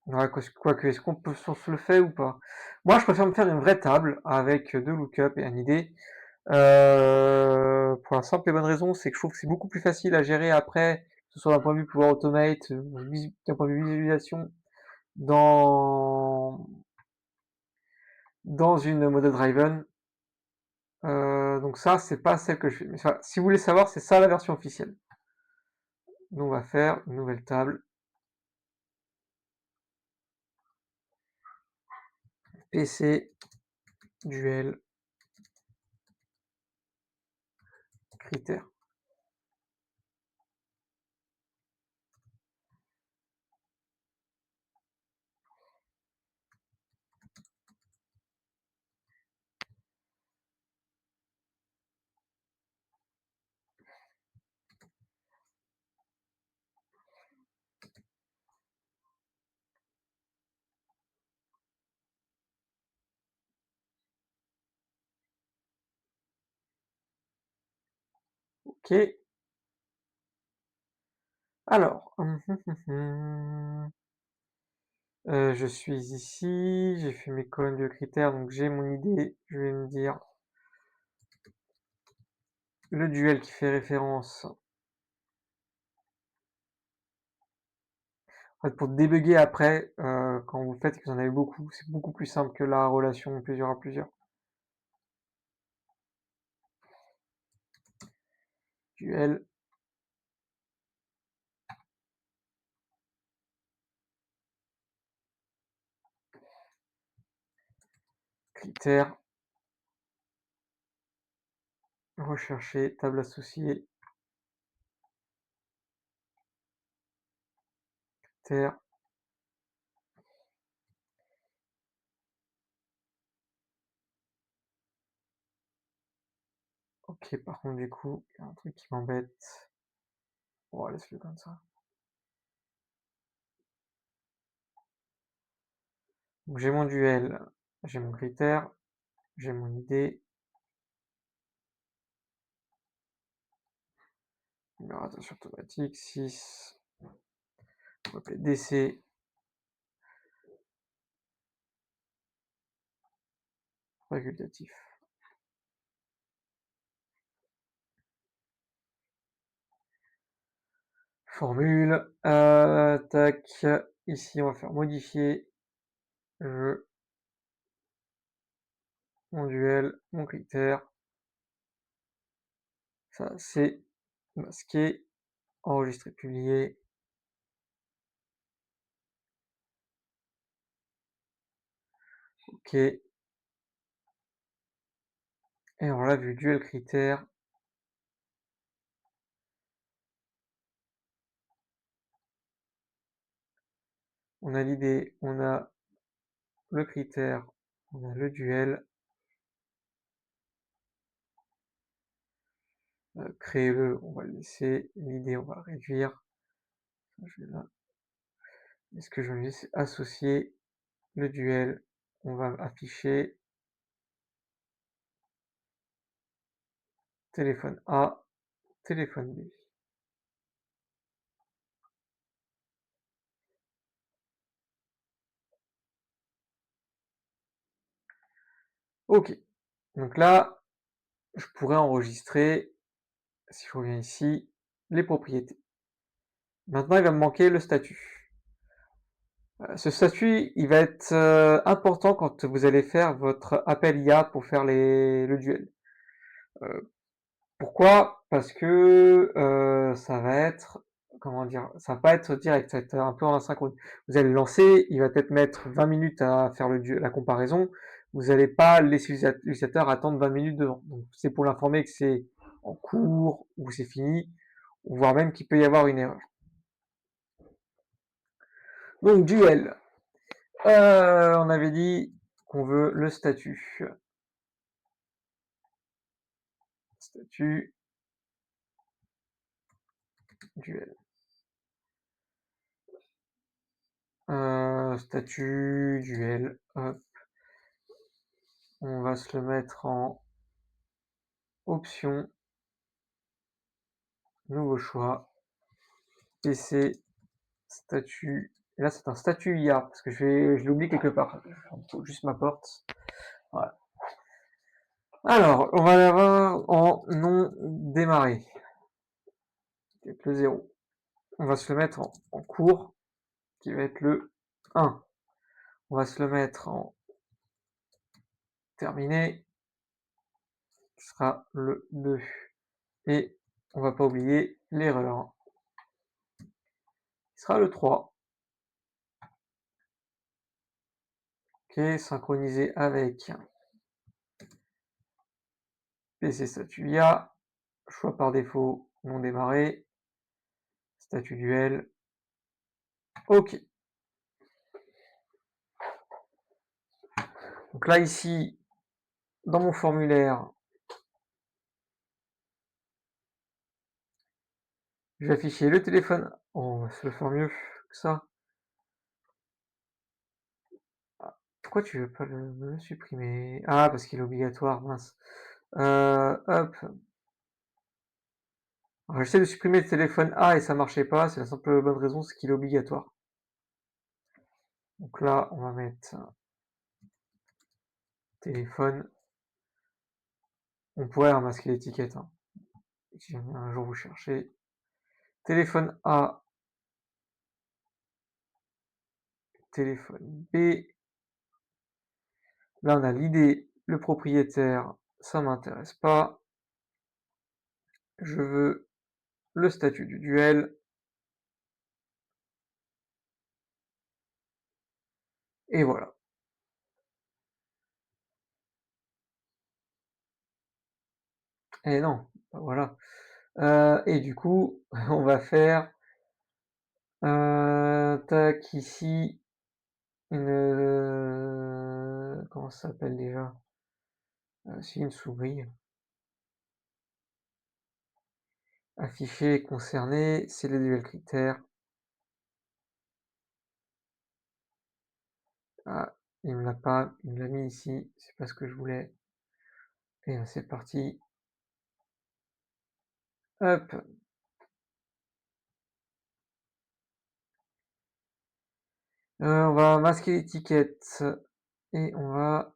Ouais, quoique, est-ce qu'on peut se le fait ou pas? Moi, je préfère me faire une vraie table avec 2 lookups et un ID. Pour la simple et bonne raison, c'est que je trouve que c'est beaucoup plus facile à gérer après, que ce soit d'un point de vue pouvoir automate, d'un point de vue visualisation, dans une model driven. Donc ça, c'est pas celle que je fais. Mais ça, si vous voulez savoir, c'est ça la version officielle. Donc on va faire une nouvelle table, PC, duel, critères. OK. Alors, je suis ici, j'ai fait mes colonnes de critères, donc j'ai mon idée. Je vais me dire le duel qui fait référence. En fait, pour débugger après, quand vous le faites et que vous en avez beaucoup, c'est beaucoup plus simple que la relation plusieurs à plusieurs. Duel, critères, rechercher, table associée, critères, OK, par contre, du coup, il y a un truc qui m'embête. Bon, laisse-le comme ça. Donc j'ai mon duel, j'ai mon critère, j'ai mon idée, numérotation automatique, 6, on va appeler DC, facultatif. Formule, tac, ici on va faire modifier, je mon duel, mon critère, ça c'est masqué, enregistrer, publier, OK, et on l'a vu, duel critère, on a l'idée, on a le critère, on a le duel, créer-le, on va le laisser, l'idée, on va le réduire, je vais là, et ce que je vais laisser associer le duel, on va afficher téléphone A, téléphone B. OK, donc là, je pourrais enregistrer, si je reviens ici, les propriétés. Maintenant, il va me manquer le statut. Ce statut, il va être, important quand vous allez faire votre appel IA pour faire le duel. Heu, Pourquoi? Parce que, ça va être, comment dire? Ça va pas être direct, ça va être un peu en asynchrone. Vous allez le lancer, il va peut-être mettre 20 minutes à faire la comparaison. Vous allez pas laisser l'utilisateur attendre 20 minutes devant. Donc c'est pour l'informer que c'est en cours ou c'est fini, ou voire même qu'il peut y avoir une erreur. Donc duel, on avait dit qu'on veut le statut. Statut, duel. Statut, duel, hop, on va se le mettre en option, nouveau choix, PC, statut. Et là, c'est un statut IA, parce que je l'oublie quelque part. Je trouve juste ma porte. Voilà. Alors, on va l'avoir en non démarré. C'est le 0. On va se le mettre en cours, qui va être le 1. On va se le mettre en terminé, qui sera le 2. Et on va pas oublier l'erreur, qui sera le 3. OK, synchronisé avec PC statut IA, choix par défaut non démarré, statut duel, OK. Donc là ici, dans mon formulaire, je vais afficher le téléphone. Oh, ça va le faire mieux que ça. Ah, pourquoi tu veux pas me le supprimer? Ah, parce qu'il est obligatoire, mince. Hop. Alors, j'essaie de supprimer le téléphone A et ça marchait pas. C'est la simple bonne raison, c'est qu'il est obligatoire. Donc là, on va mettre téléphone. On pourrait remasquer l'étiquette, hein, si jamais un jour vous cherchez. Téléphone A, téléphone B. Là, on a l'idée, le propriétaire, ça m'intéresse pas. Je veux le statut du duel. Et voilà. Et non, bah, voilà. Et du coup, on va faire, tac, ici, comment ça s'appelle déjà? C'est une souris. Afficher concerné, c'est les duels critères. Ah, il me l'a pas, il me l'a mis ici, c'est pas ce que je voulais. Et c'est parti. Hop, on va masquer l'étiquette et on va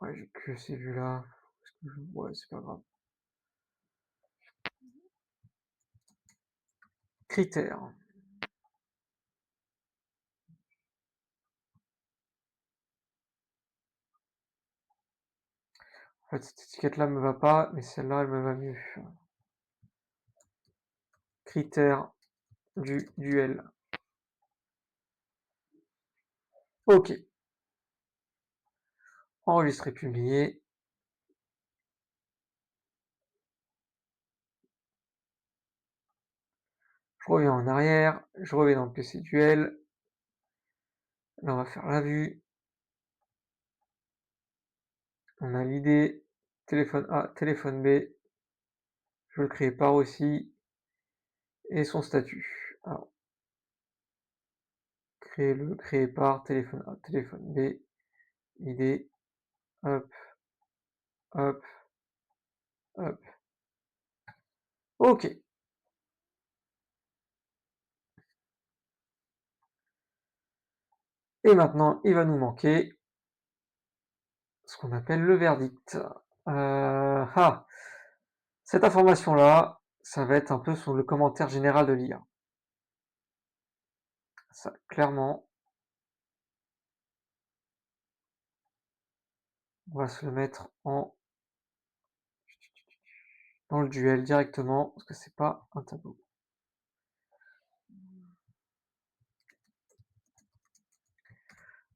ouais, j'ai que ces vues-là. Ouais, c'est pas grave. Critères. En fait, cette étiquette-là me va pas, mais celle-là, elle me va mieux. Critères du duel. OK. Enregistrer, publier. Je reviens en arrière, je reviens dans le PC duel. Là, on va faire la vue. On a l'idée. Téléphone A, téléphone B. Je le crée par aussi. Et son statut. Alors, créer par téléphone A, téléphone B. Idée. Hop, hop, hop. OK. Et maintenant, il va nous manquer ce qu'on appelle le verdict. Ah, cette information-là, ça va être un peu sur le commentaire général de l'IA. Ça, clairement, on va se le mettre dans le duel directement, parce que c'est pas un tableau.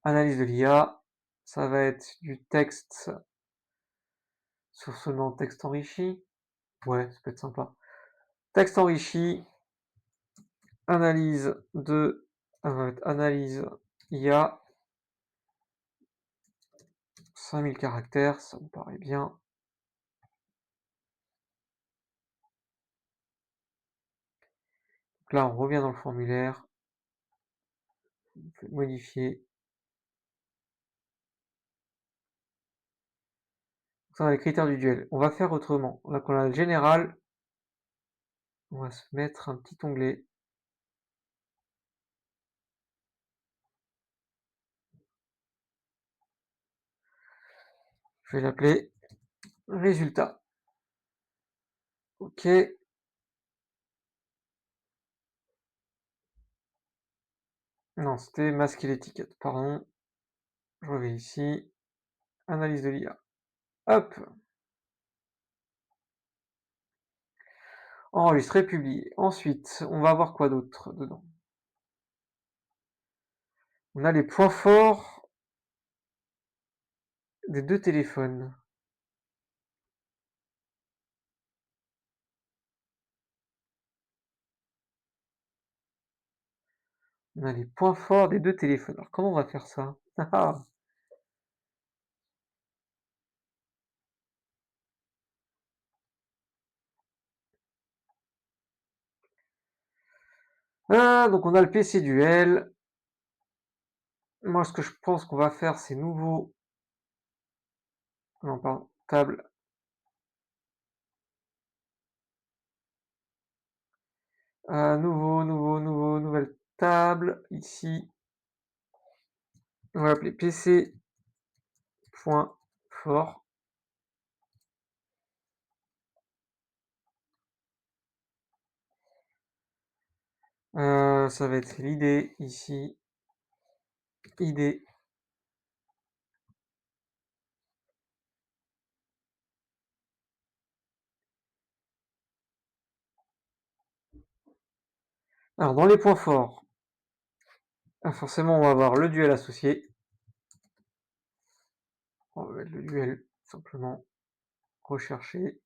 Analyse de l'IA, ça va être du texte sur seulement texte enrichi. Ouais, ça peut être sympa. Texte enrichi, analyse de analyse IA, 5000 caractères, ça me paraît bien. Donc là, on revient dans le formulaire, on fait modifier. Ça, les critères du duel. On va faire autrement. Là, quand on a le général, on va se mettre un petit onglet. Je vais l'appeler résultat. OK. Non, c'était masquer l'étiquette, pardon. Je reviens ici. Analyse de l'IA. Hop. Enregistrer, publier. Ensuite, on va avoir quoi d'autre dedans? On a les points forts des deux téléphones. On a les points forts des deux téléphones. Alors comment on va faire ça? Ah, donc on a le PC duel. Moi, ce que je pense qu'on va faire, c'est nouveau. Non, pardon, table. Nouvelle table. Ici, on va l'appeler PC point fort. Ça va être l'idée ici. Idée. Alors, dans les points forts, forcément, on va avoir le duel associé. On va mettre le duel, simplement, rechercher.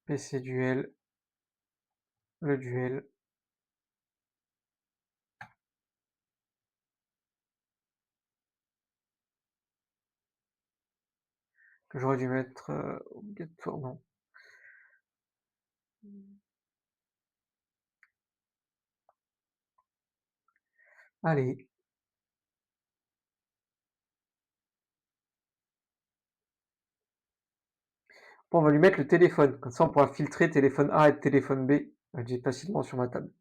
PC duel, le duel. J'aurais dû mettre, obligatoire, non. Allez, bon, on va lui mettre le téléphone, comme ça on pourra filtrer téléphone A et téléphone B, facilement sur ma table.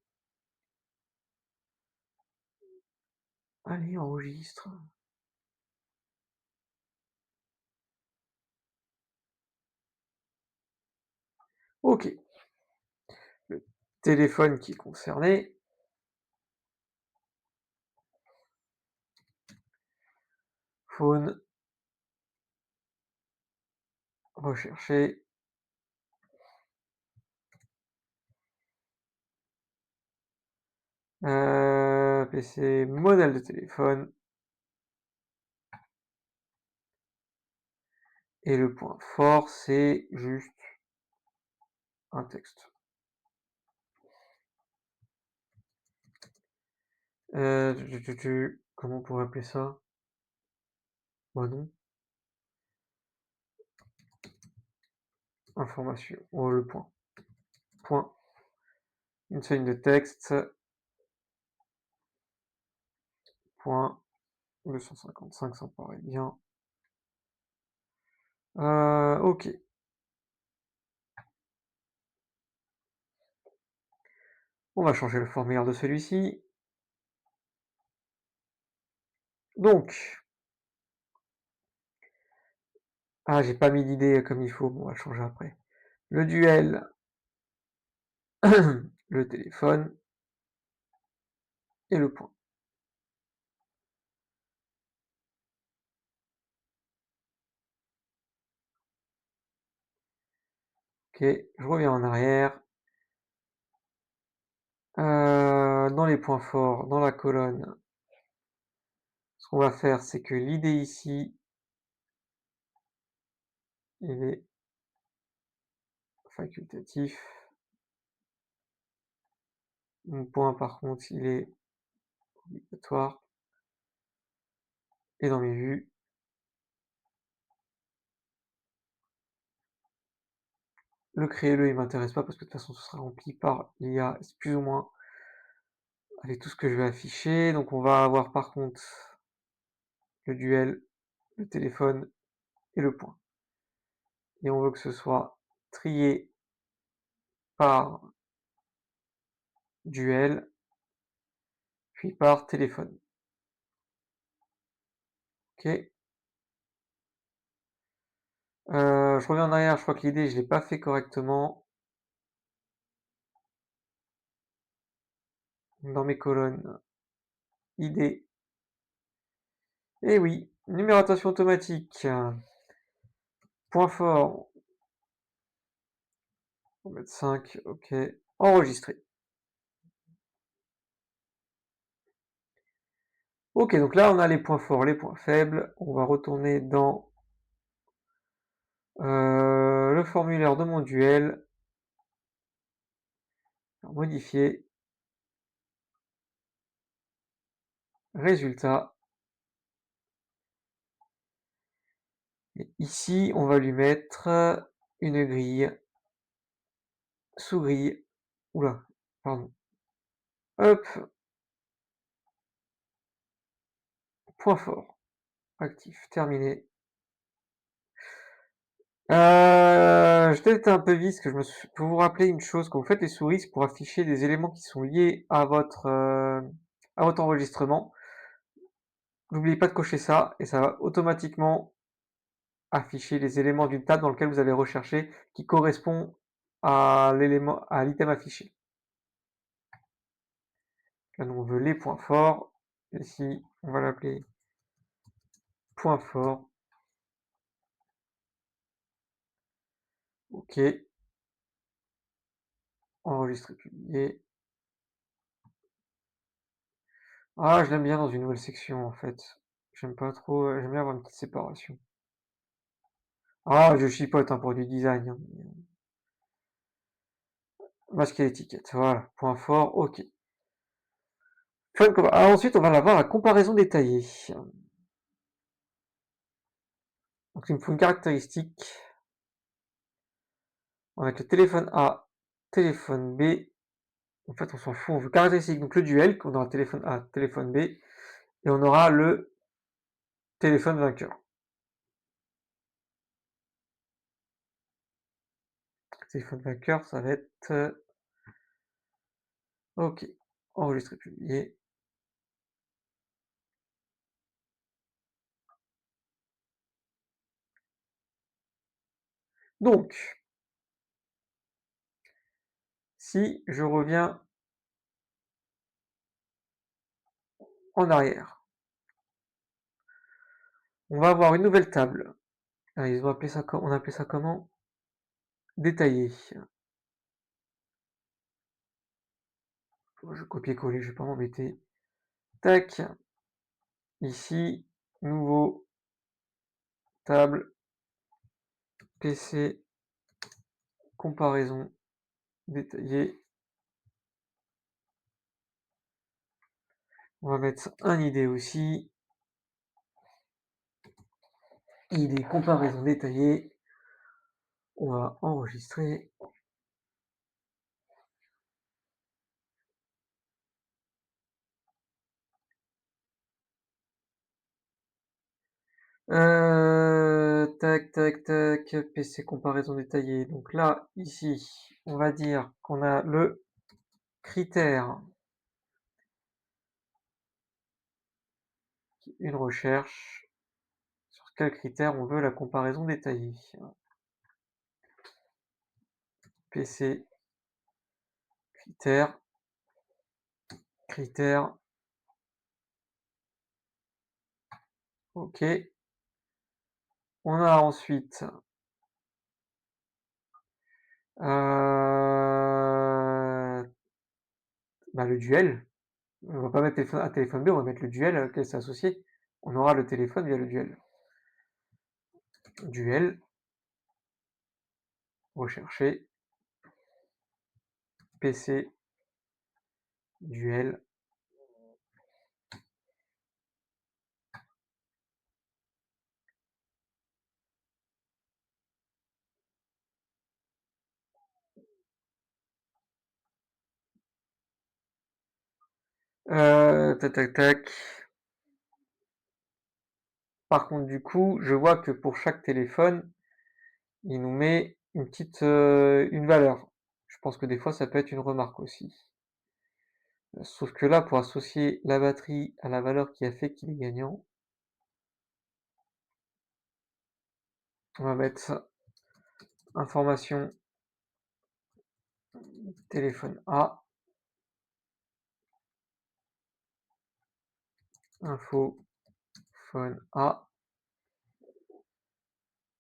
Allez, enregistre. OK, le téléphone qui est concerné, phone, rechercher, PC, modèle de téléphone et le point fort, c'est juste un texte. Comment on pourrait appeler ça? Bah non, information, oh le point. Point, une seule ligne de texte, point, 255, ça me paraît bien. OK. On va changer le formulaire de celui-ci. Donc, ah, j'ai pas mis l'idée comme il faut, bon, on va le changer après. Le duel, le téléphone et le point. OK, je reviens en arrière. Dans les points forts, dans la colonne, ce qu'on va faire, c'est que l'idée ici, il est facultatif. Mon point, par contre, il est obligatoire. Et dans mes vues, le créer-le, il m'intéresse pas parce que de toute façon, ce sera rempli par l'IA, c'est plus ou moins avec tout ce que je vais afficher. Donc, on va avoir par contre le duel, le téléphone et le point. Et on veut que ce soit trié par duel, puis par téléphone. OK. Je reviens en arrière, je crois que l'idée, je l'ai pas fait correctement. Dans mes colonnes, idée. Eh oui, numérotation automatique. Point fort, on va mettre 5, OK. Enregistrer. OK, donc là, on a les points forts, les points faibles. On va retourner dans le formulaire de mon duel. Modifier. Résultat. Et ici, on va lui mettre une grille, sous-grille. Oula, pardon. Hop, point fort. Actif, terminé. J'ai peut-être été un peu vite, parce que je me suis pour vous rappeler une chose, quand vous faites les souris, c'est pour afficher des éléments qui sont liés à votre enregistrement. N'oubliez pas de cocher ça et ça va automatiquement afficher les éléments d'une table dans lequel vous avez recherché qui correspond à l'item affiché. Là, nous, on veut les points forts. Ici, on va l'appeler point fort. OK. Enregistrer, publier. Ah, je l'aime bien dans une nouvelle section, en fait. J'aime pas trop, j'aime bien avoir une petite séparation. Ah, je chipote, hein, pour du design, hein, masquer l'étiquette, voilà, point fort, OK. Ensuite, on va avoir la comparaison détaillée. Donc il me faut une caractéristique. On va mettre le téléphone A, téléphone B. En fait, on s'en fout, on veut caractéristique, donc le duel, qu'on aura téléphone A, téléphone B, et on aura le téléphone vainqueur. Téléphone vainqueur, ça va être OK, enregistrer, publier. Donc, si je reviens en arrière, on va avoir une nouvelle table. Ah, ils ont appelé ça on a appelé ça comment? Détaillé. Je vais copier-coller, je vais pas m'embêter. Tac, ici, nouveau, table, PC, comparaison, détaillé. On va mettre un ID aussi. ID, comparaison détaillée. On va enregistrer. Tac, tac, tac, PC comparaison détaillée. Donc là, ici, on va dire qu'on a le critère, une recherche, sur quel critère on veut la comparaison détaillée. PC, critère, critère, OK. On a ensuite le duel. On va pas mettre téléphone A, téléphone B, on va mettre le duel auquel c'est associé. On aura le téléphone via le duel. Duel, rechercher, PC, duel. Tac, tac, tac. Par contre, du coup, je vois que pour chaque téléphone, il nous met une petite une valeur. Je pense que des fois, ça peut être une remarque aussi. Sauf que là, pour associer la batterie à la valeur qui a fait qu'il est gagnant, on va mettre information téléphone A, info phone A.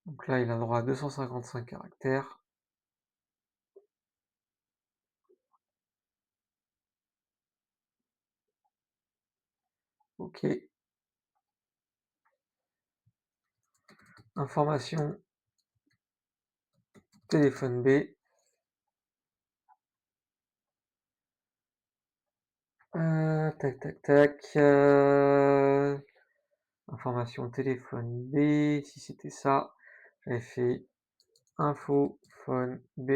Donc là, il a le droit à 255 caractères. OK. Information téléphone B. Tac, tac, tac. Information téléphone B. Si c'était ça, j'avais fait info phone B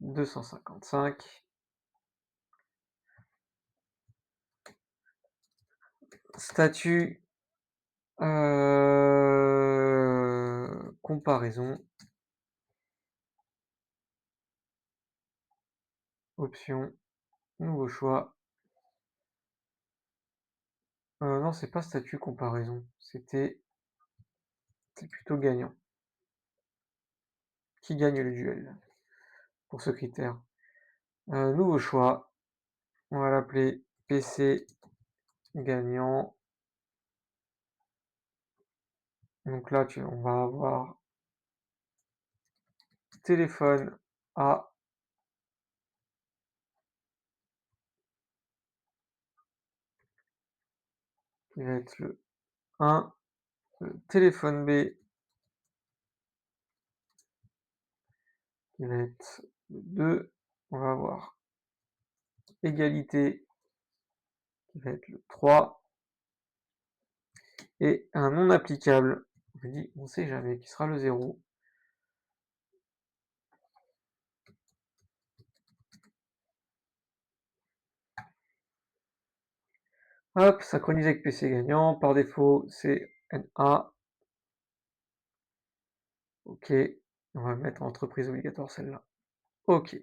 255. Statut comparaison. Option, nouveau choix. Non, c'est pas statut comparaison, c'est plutôt gagnant. Qui gagne le duel pour ce critère? Nouveau choix, on va l'appeler PC gagnant. Donc là, on va avoir téléphone A qui va être le 1, le téléphone B qui va être le 2, on va avoir égalité qui va être le 3, et un non applicable. Je me dis: «On sait jamais», qui sera le 0. Hop, synchroniser avec PC gagnant, par défaut, c'est NA. OK, on va mettre en entreprise obligatoire celle-là. OK,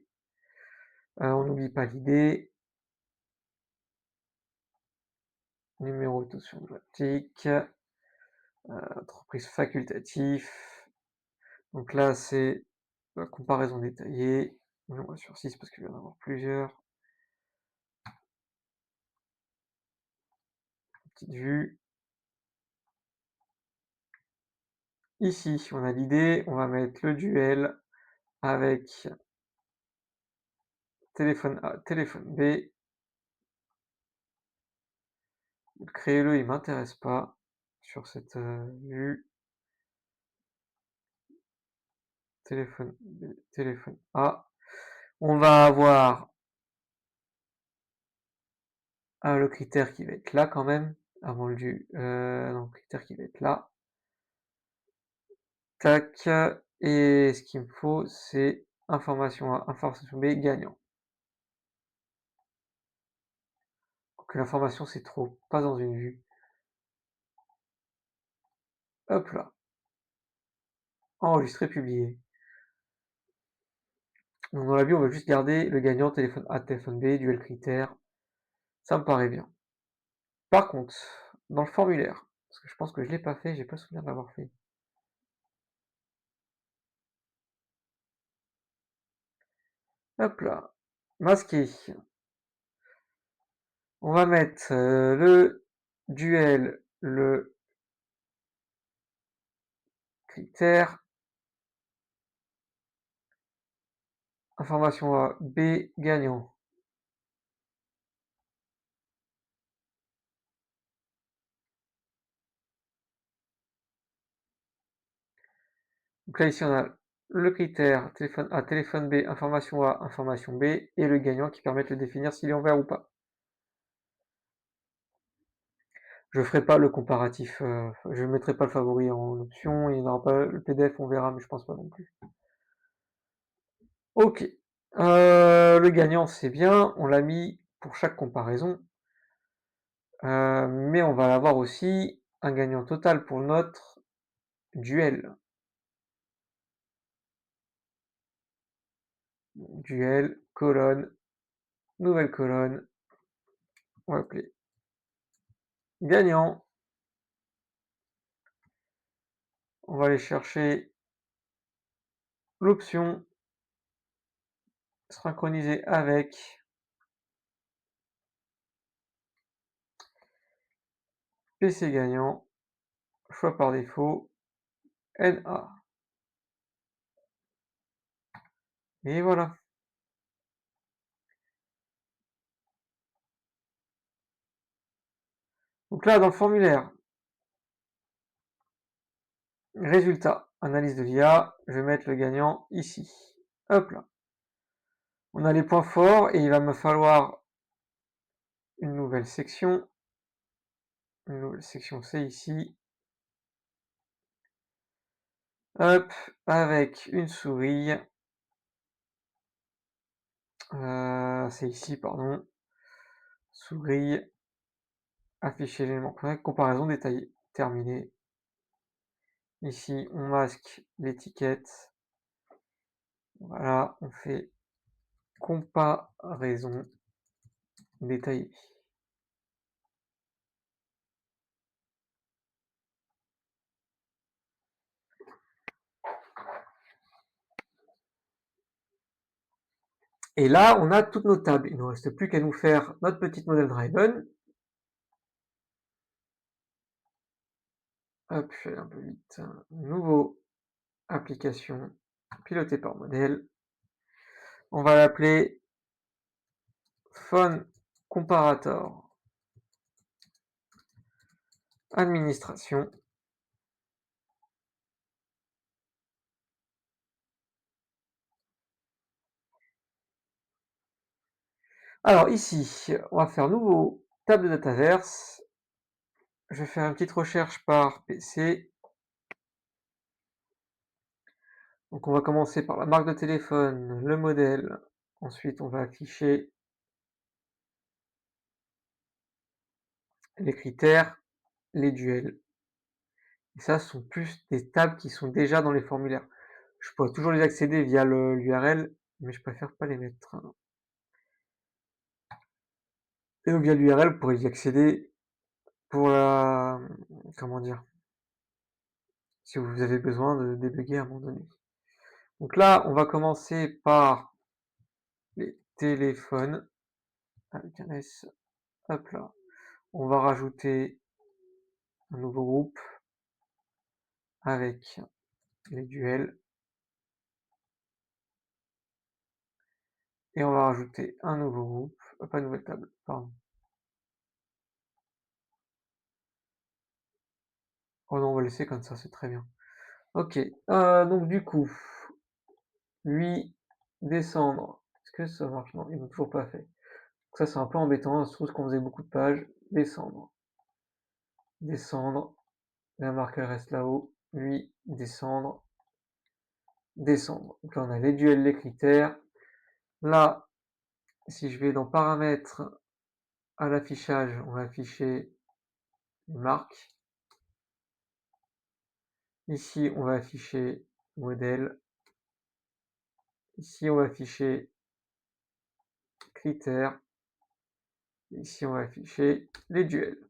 on n'oublie pas l'idée, numéro de notion pratique, entreprise facultatif. Donc là, c'est la comparaison détaillée. On va sur 6 parce qu'il va y en avoir plusieurs. Petite vue. Ici, on a l'idée, on va mettre le duel avec téléphone A, téléphone B. Créer-le, il m'intéresse pas sur cette vue. Téléphone B, téléphone A. On va avoir le critère qui va être là quand même, avant le du non, le critère qui va être là. Tac, et ce qu'il me faut, c'est information A, information B, gagnant. Donc l'information, c'est trop, pas dans une vue. Hop là, enregistrer, publier. Donc dans la vue, on va juste garder le gagnant, téléphone A, téléphone B, duel critère. Ça me paraît bien. Par contre, dans le formulaire, parce que je pense que je l'ai pas fait, j'ai pas souvenir de l'avoir fait. Hop là, masquer. On va mettre le duel, le critère, information A, B, gagnant. Donc là, ici, on a le critère, téléphone A, téléphone B, information A, information B, et le gagnant qui permet de le définir s'il est en vert ou pas. Je ferai pas le comparatif, je mettrai pas le favori en option, il n'y aura pas le PDF, on verra, mais je pense pas non plus. OK. Le gagnant, c'est bien, on l'a mis pour chaque comparaison, mais on va avoir aussi un gagnant total pour notre duel. Duel, colonne, nouvelle colonne, on va appeler gagnant. On va aller chercher l'option synchroniser avec PC gagnant, choix par défaut, NA. Et voilà. Donc là, dans le formulaire, résultat, analyse de l'IA, je vais mettre le gagnant ici. Hop là. On a les points forts et il va me falloir une nouvelle section. Une nouvelle section, c'est ici. Hop, avec une souris. C'est ici, pardon. Souris, afficher l'élément correct, comparaison détaillée. Terminé. Ici, on masque l'étiquette. Voilà, on fait comparaison détaillée. Et là, on a toutes nos tables. Il ne nous reste plus qu'à nous faire notre petite modèle Driven. Hop, je vais aller un peu vite. Nouveau, application, pilotée par modèle. On va l'appeler Phone Comparator Administration. Alors ici, on va faire nouveau table de Dataverse, je vais faire une petite recherche par PC. Donc on va commencer par la marque de téléphone, le modèle, ensuite on va afficher les critères, les duels. Et ça, ce sont plus des tables qui sont déjà dans les formulaires. Je pourrais toujours les accéder via l'URL, mais je préfère pas les mettre. Et donc via l'URL, vous pourrez y accéder pour la, comment dire, si vous avez besoin de débugger à un moment donné. Donc là, on va commencer par les téléphones avec un S. Hop là. On va rajouter un nouveau groupe avec les duels. Et on va rajouter un nouveau groupe, pas une nouvelle table, pardon. Oh non, on va laisser comme ça, c'est très bien. Ok, donc du coup, lui, descendre. Est-ce que ça marche? Non, ils n'ont toujours pas fait. Donc ça, c'est un peu embêtant, surtout qu'on faisait beaucoup de pages. Descendre, descendre. La marque elle reste là-haut. Lui, descendre, descendre. Donc là, on a les duels, les critères. Là, si je vais dans paramètres à l'affichage, on va afficher les marques. Ici, on va afficher modèle. Ici, on va afficher critères. Ici, on va afficher les duels.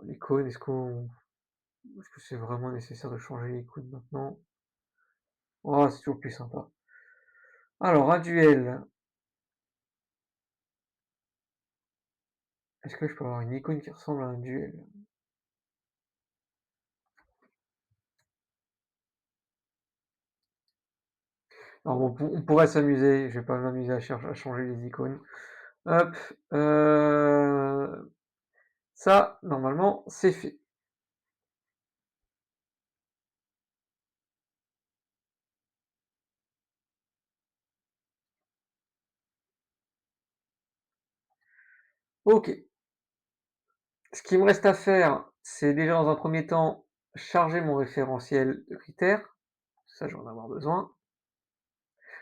L'icône, est-ce que c'est vraiment nécessaire de changer l'icône maintenant? Oh, c'est toujours plus sympa. Alors, un duel. Est-ce que je peux avoir une icône qui ressemble à un duel? Alors, on pourrait s'amuser. Je vais pas m'amuser à changer les icônes. Hop. Ça, normalement, c'est fait. Ok. Ce qu'il me reste à faire, c'est déjà dans un premier temps charger mon référentiel de critères. Ça, je vais en avoir besoin.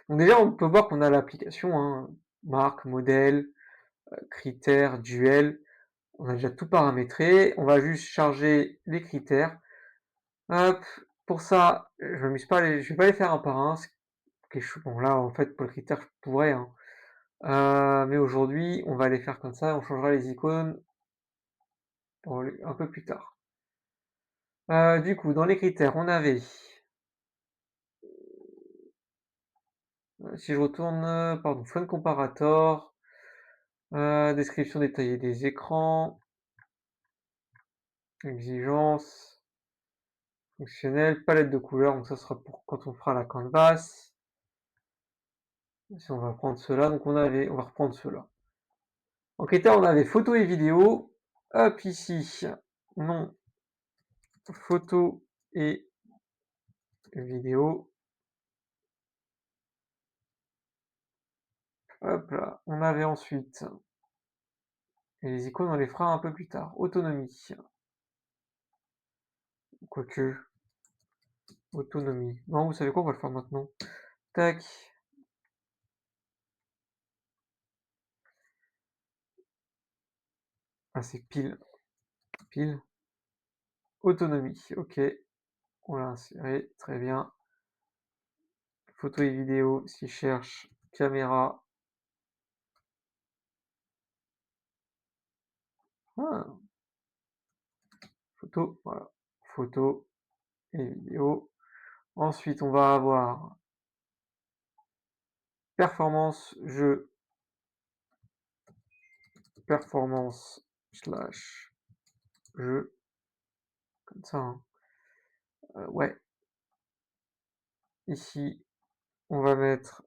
Donc déjà, on peut voir qu'on a l'application, hein, marque, modèle, critères, duel. On a déjà tout paramétré. On va juste charger les critères. Hop. Pour ça, je vais pas les faire un par un. Bon, là, en fait, pour les critères, je pourrais, hein. Mais aujourd'hui, on va les faire comme ça. On changera les icônes un peu plus tard. Du coup, dans les critères, on avait, si je retourne, pardon, Phone Comparator, description détaillée des écrans, exigence, fonctionnel, palette de couleurs, donc ça sera pour quand on fera la canvas. Si on va prendre cela, donc on va reprendre cela. En critères, on avait photo et vidéo. Hop, ici, non, photo et vidéo. Hop là, on avait ensuite, et les icônes, on les fera un peu plus tard. Autonomie, quoique, autonomie. Non, vous savez quoi, on va le faire maintenant. Tac. Ah, c'est pile. Pile. Autonomie. Ok. On l'a inséré. Très bien. Photo et vidéo. Si je cherche caméra. Ah, photo. Voilà. Photo et vidéo. Ensuite, on va avoir performance, jeu. Performance slash jeu. Comme ça, hein. Ouais. Ici, on va mettre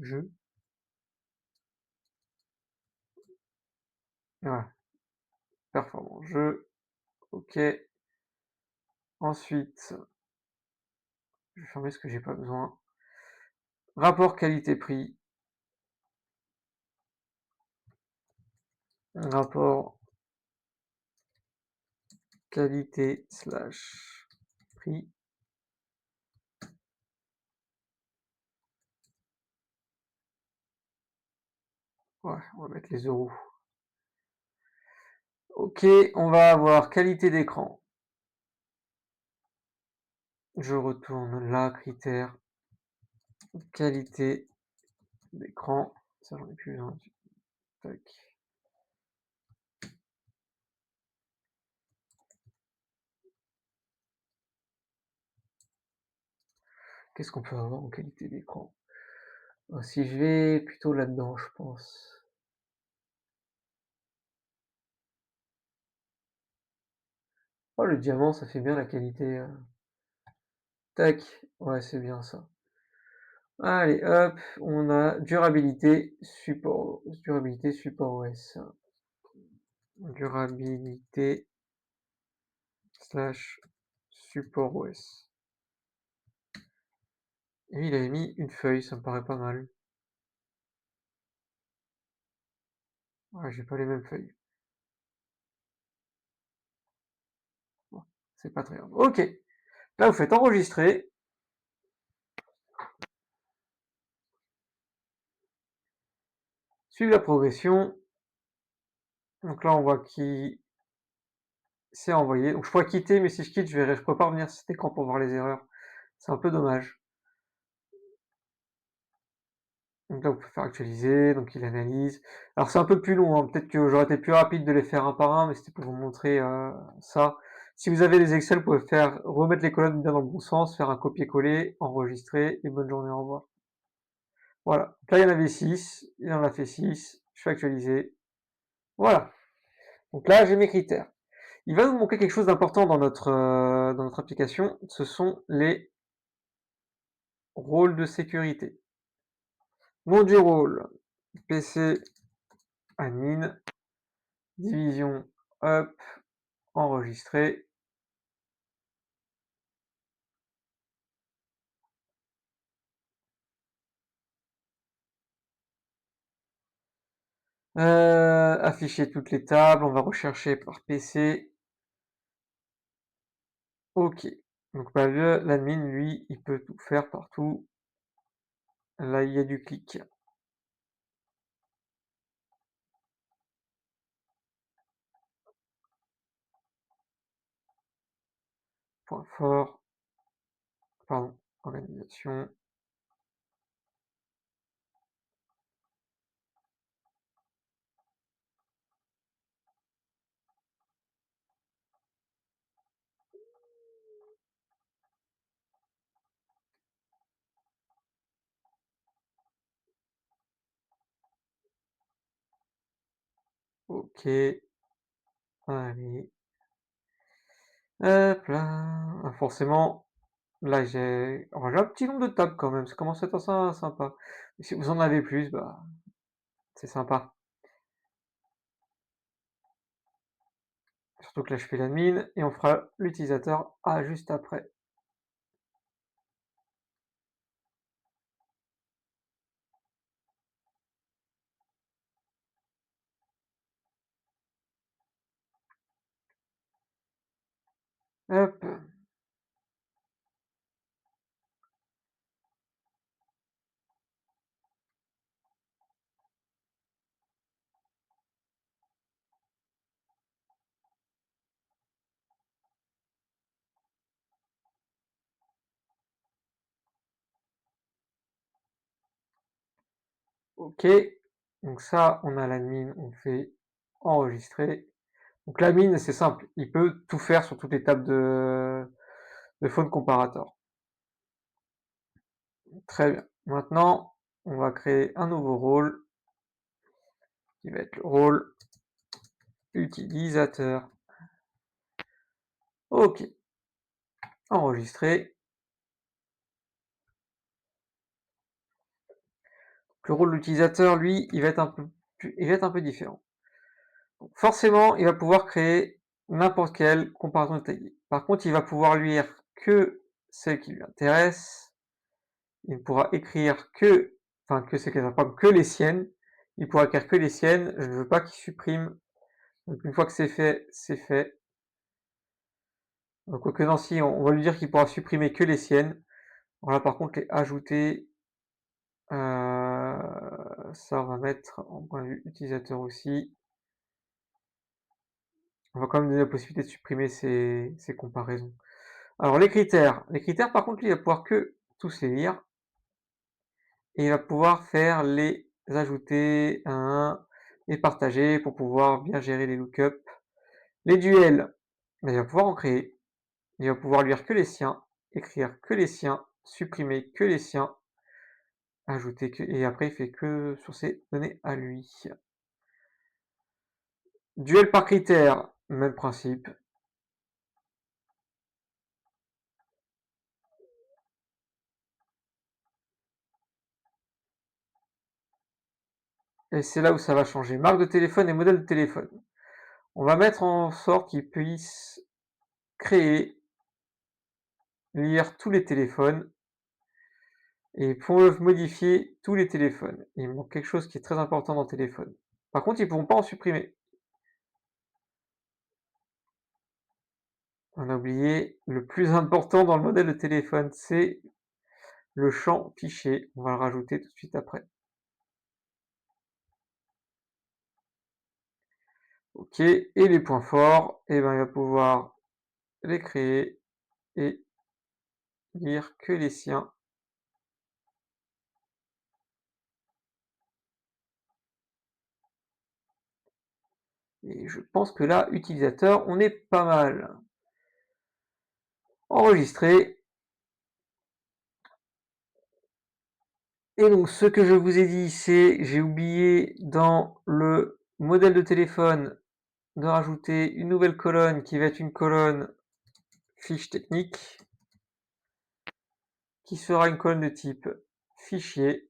jeu. Ouais. Performance jeu. Ok. Ensuite, je vais fermer ce que j'ai pas besoin. Rapport qualité-prix. rapport qualité/prix. Ouais, on va mettre les euros. OK, on va avoir qualité d'écran. Je retourne là, critères, qualité d'écran. Ça, j'en ai plus besoin. Tac. Qu'est-ce qu'on peut avoir en qualité d'écran? Si je vais plutôt là-dedans, je pense. Oh, le diamant, ça fait bien la qualité. Tac, ouais, c'est bien ça. Allez, hop, on a durabilité, support OS. Durabilité slash support OS. Et il avait mis une feuille, ça me paraît pas mal. Ouais, j'ai pas les mêmes feuilles. Bon, c'est pas très grave. Ok, là vous faites enregistrer. Suivre la progression. Donc là on voit qui c'est envoyé. Donc je pourrais quitter, mais si je quitte, je peux pas revenir sur cet écran pour voir les erreurs. C'est un peu dommage. Donc là, vous pouvez faire actualiser, donc il analyse. Alors c'est un peu plus long, hein. Peut-être que j'aurais été plus rapide de les faire un par un, mais c'était pour vous montrer ça. Si vous avez des Excel, vous pouvez faire remettre les colonnes bien dans le bon sens, faire un copier-coller, enregistrer, et bonne journée, au revoir. Voilà. Donc là, il y en avait 6, il en a fait 6, je fais actualiser. Voilà. Donc là, j'ai mes critères. Il va nous manquer quelque chose d'important dans notre application, ce sont les rôles de sécurité. Nom du rôle, PC admin, division, hop, enregistrer. Afficher toutes les tables, on va rechercher par PC. OK. Donc bah, l'admin, lui, il peut tout faire partout. Là, il y a du clic. Point fort. Pardon, organisation. OK. Allez. Hop là. Ah, forcément, là, j'ai un petit nombre de tables quand même. Ça commence à être sympa. Et si vous en avez plus, bah, c'est sympa. Surtout que là, je fais l'admin et on fera l'utilisateur A juste après. Hop. OK. Donc ça, on a l'admin, on fait enregistrer. Donc l'admin, c'est simple, il peut tout faire sur toutes les tables de phone comparator. Très bien. Maintenant, on va créer un nouveau rôle qui va être le rôle utilisateur. OK. Enregistrer. Le rôle d'utilisateur, lui, il va être un peu différent. Donc forcément, il va pouvoir créer n'importe quelle comparaison détaillée. Par contre, il va pouvoir lire que celles qui lui intéressent. Il ne pourra écrire que, enfin que c'est pas que les siennes. Il pourra écrire que les siennes. Je ne veux pas qu'il supprime Donc une fois que c'est fait, c'est fait. Quoique non, si, on va lui dire qu'il pourra supprimer que les siennes. Voilà, par contre, les ajouter, ça, on va mettre en point de vue utilisateur aussi. On va quand même donner la possibilité de supprimer ces comparaisons. Alors les critères par contre lui, il va pouvoir que tous les lire et il va pouvoir faire les ajouter un à un, les partager pour pouvoir bien gérer les lookups. Les duels, bah, il va pouvoir en créer, il va pouvoir lire que les siens, écrire que les siens, supprimer que les siens, ajouter que et après il fait que sur ses données à lui. Duel par critère, même principe. Et c'est là où ça va changer. Marque de téléphone et modèle de téléphone. On va mettre en sorte qu'il puisse créer, lire tous les téléphones et peuvent modifier tous les téléphones. Il manque quelque chose qui est très important dans le téléphone. Par contre, ils ne pourront pas en supprimer. On a oublié le plus important dans le modèle de téléphone, c'est le champ fichier. On va le rajouter tout de suite après. OK, et les points forts, eh ben, il va pouvoir les créer et lire que les siens. Et je pense que là, utilisateur, on est pas mal. Enregistré. Et donc, ce que je vous ai dit, c'est j'ai oublié dans le modèle de téléphone de rajouter une nouvelle colonne qui va être une colonne fiche technique, qui sera une colonne de type fichier,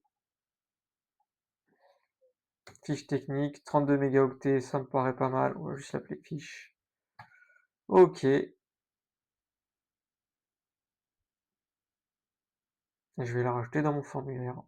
fiche technique, 32 mégaoctets, ça me paraît pas mal, on va juste l'appeler fiche. OK, et je vais la rajouter dans mon formulaire.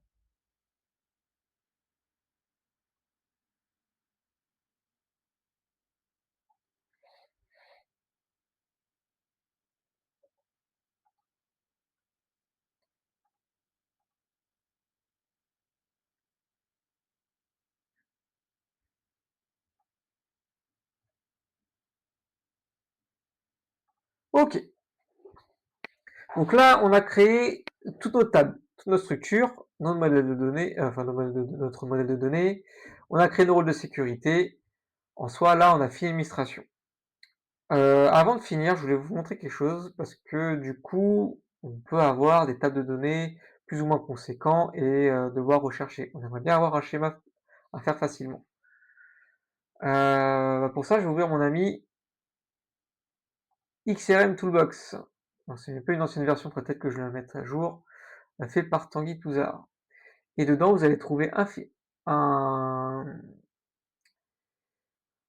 OK, donc là, on a créé toutes nos tables, toute notre structure, notre modèle de données, enfin notre modèle de données. On a créé nos rôles de sécurité. En soi, là, on a fini l'administration. Avant de finir, je voulais vous montrer quelque chose parce que du coup, on peut avoir des tables de données plus ou moins conséquents et devoir rechercher. On aimerait bien avoir un schéma à faire facilement. Pour ça, je vais ouvrir mon ami XRM Toolbox. Alors, ce n'est pas une ancienne version, peut-être que je vais la mettre à jour, fait par Tanguy Touzard. Et dedans, vous allez trouver un,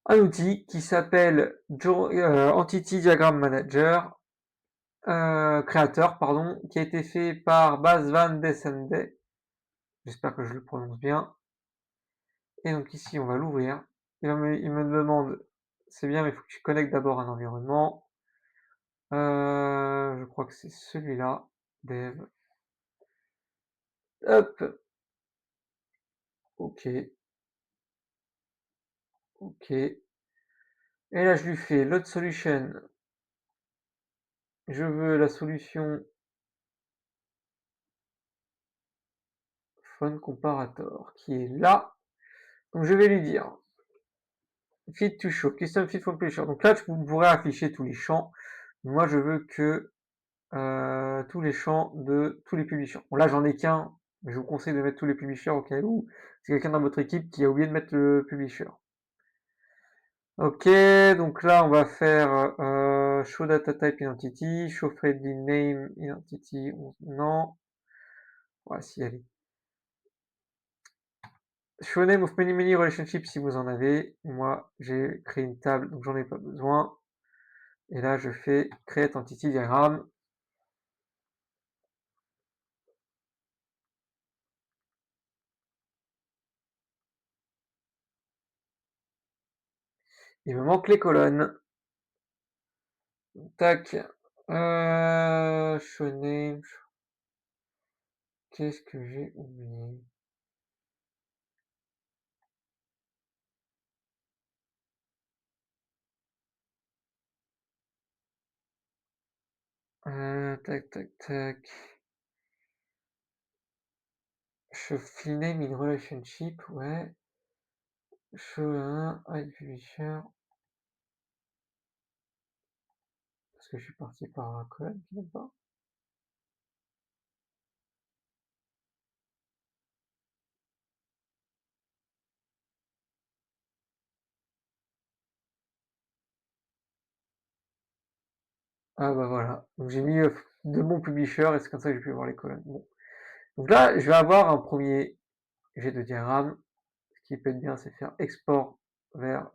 un outil qui s'appelle Entity Diagram Manager, créateur, pardon, qui a été fait par Bas van Desende. J'espère que je le prononce bien. Et donc ici, on va l'ouvrir. Il me demande, c'est bien, mais il faut que tu connectes d'abord un environnement. Je crois que c'est celui-là, dev. Hop, ok, ok. Et là, je lui fais load solution. Je veux la solution phone comparator qui est là. Donc je vais lui dire feed to show, custom feed from publisher. Donc là, tu pourrais afficher tous les champs. Moi, je veux que tous les champs de tous les publishers. Bon, là, j'en ai qu'un, mais je vous conseille de mettre tous les publishers au cas où c'est quelqu'un dans votre équipe qui a oublié de mettre le publisher. Ok, donc là, on va faire show data type identity, show friendly name identity, non. Ouais, si, allez. Show name of many relationships si vous en avez. Moi, j'ai créé une table, donc j'en ai pas besoin. Et là, je fais create entity diagram. Il me manque les colonnes. Tac. Show name. Qu'est-ce que j'ai oublié? Tac, tac, tac. Show fill name in relationship, ouais. Show hide publisher. Parce que je suis parti par un colonne qui n'aime pas. Ah bah voilà. Donc j'ai mis de bons publishers et c'est comme ça que j'ai pu voir les colonnes. Bon. Donc là, je vais avoir un premier jet de diagramme. Ce qui peut être bien, c'est faire export vers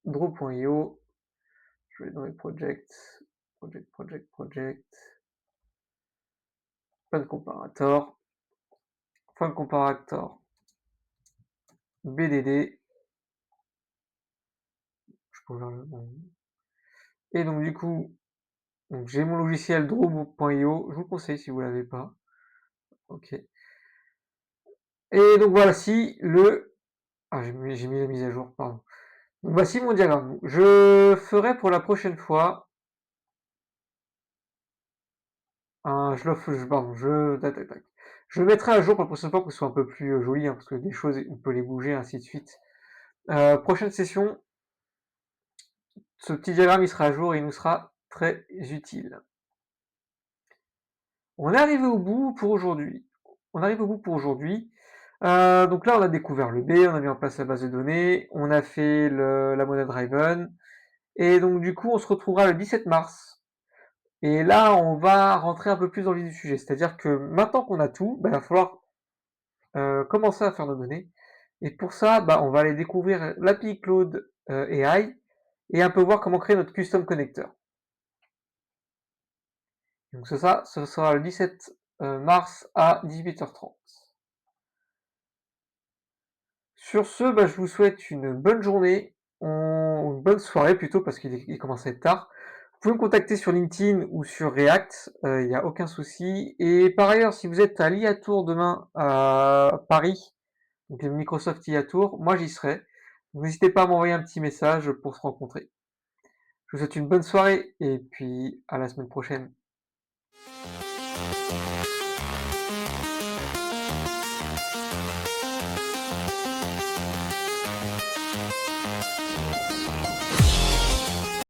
draw.io. Je vais dans les projects, project, fun comparator, BDD. Je peux ouvrir le bon. Et donc du coup, donc j'ai mon logiciel draw.io. Je vous conseille si vous l'avez pas. Ok. Et donc voici le. Ah, j'ai mis la mise à jour, pardon. Donc voici mon diagramme. Je ferai pour la prochaine fois pardon, tac, tac, tac. Je le mettrai à jour pour la prochaine fois pour que ce soit un peu plus joli, hein, parce que des choses, on peut les bouger, ainsi de suite. Prochaine session, ce petit diagramme il sera à jour et il nous sera très utile. On est arrivé au bout pour aujourd'hui. On arrive au bout pour aujourd'hui. Donc là, on a découvert le B, on a mis en place la base de données, on a fait la monnaie Driven, et donc du coup, on se retrouvera le 17 mars. Et là, on va rentrer un peu plus dans le vif du sujet. C'est-à-dire que maintenant qu'on a tout, il va falloir commencer à faire nos données. Et pour ça, on va aller découvrir l'API Cloud AI et un peu voir comment créer notre custom connecteur. Donc ça, ce sera le 17 mars à 18h30. Sur ce, je vous souhaite une bonne journée, une bonne soirée plutôt, parce qu'il commence à être tard. Vous pouvez me contacter sur LinkedIn ou sur React, il n'y a aucun souci. Et par ailleurs, si vous êtes à l'IA-Tour demain à Paris, donc le Microsoft IA-Tour, moi j'y serai. N'hésitez pas à m'envoyer un petit message pour se rencontrer. Je vous souhaite une bonne soirée et puis à la semaine prochaine.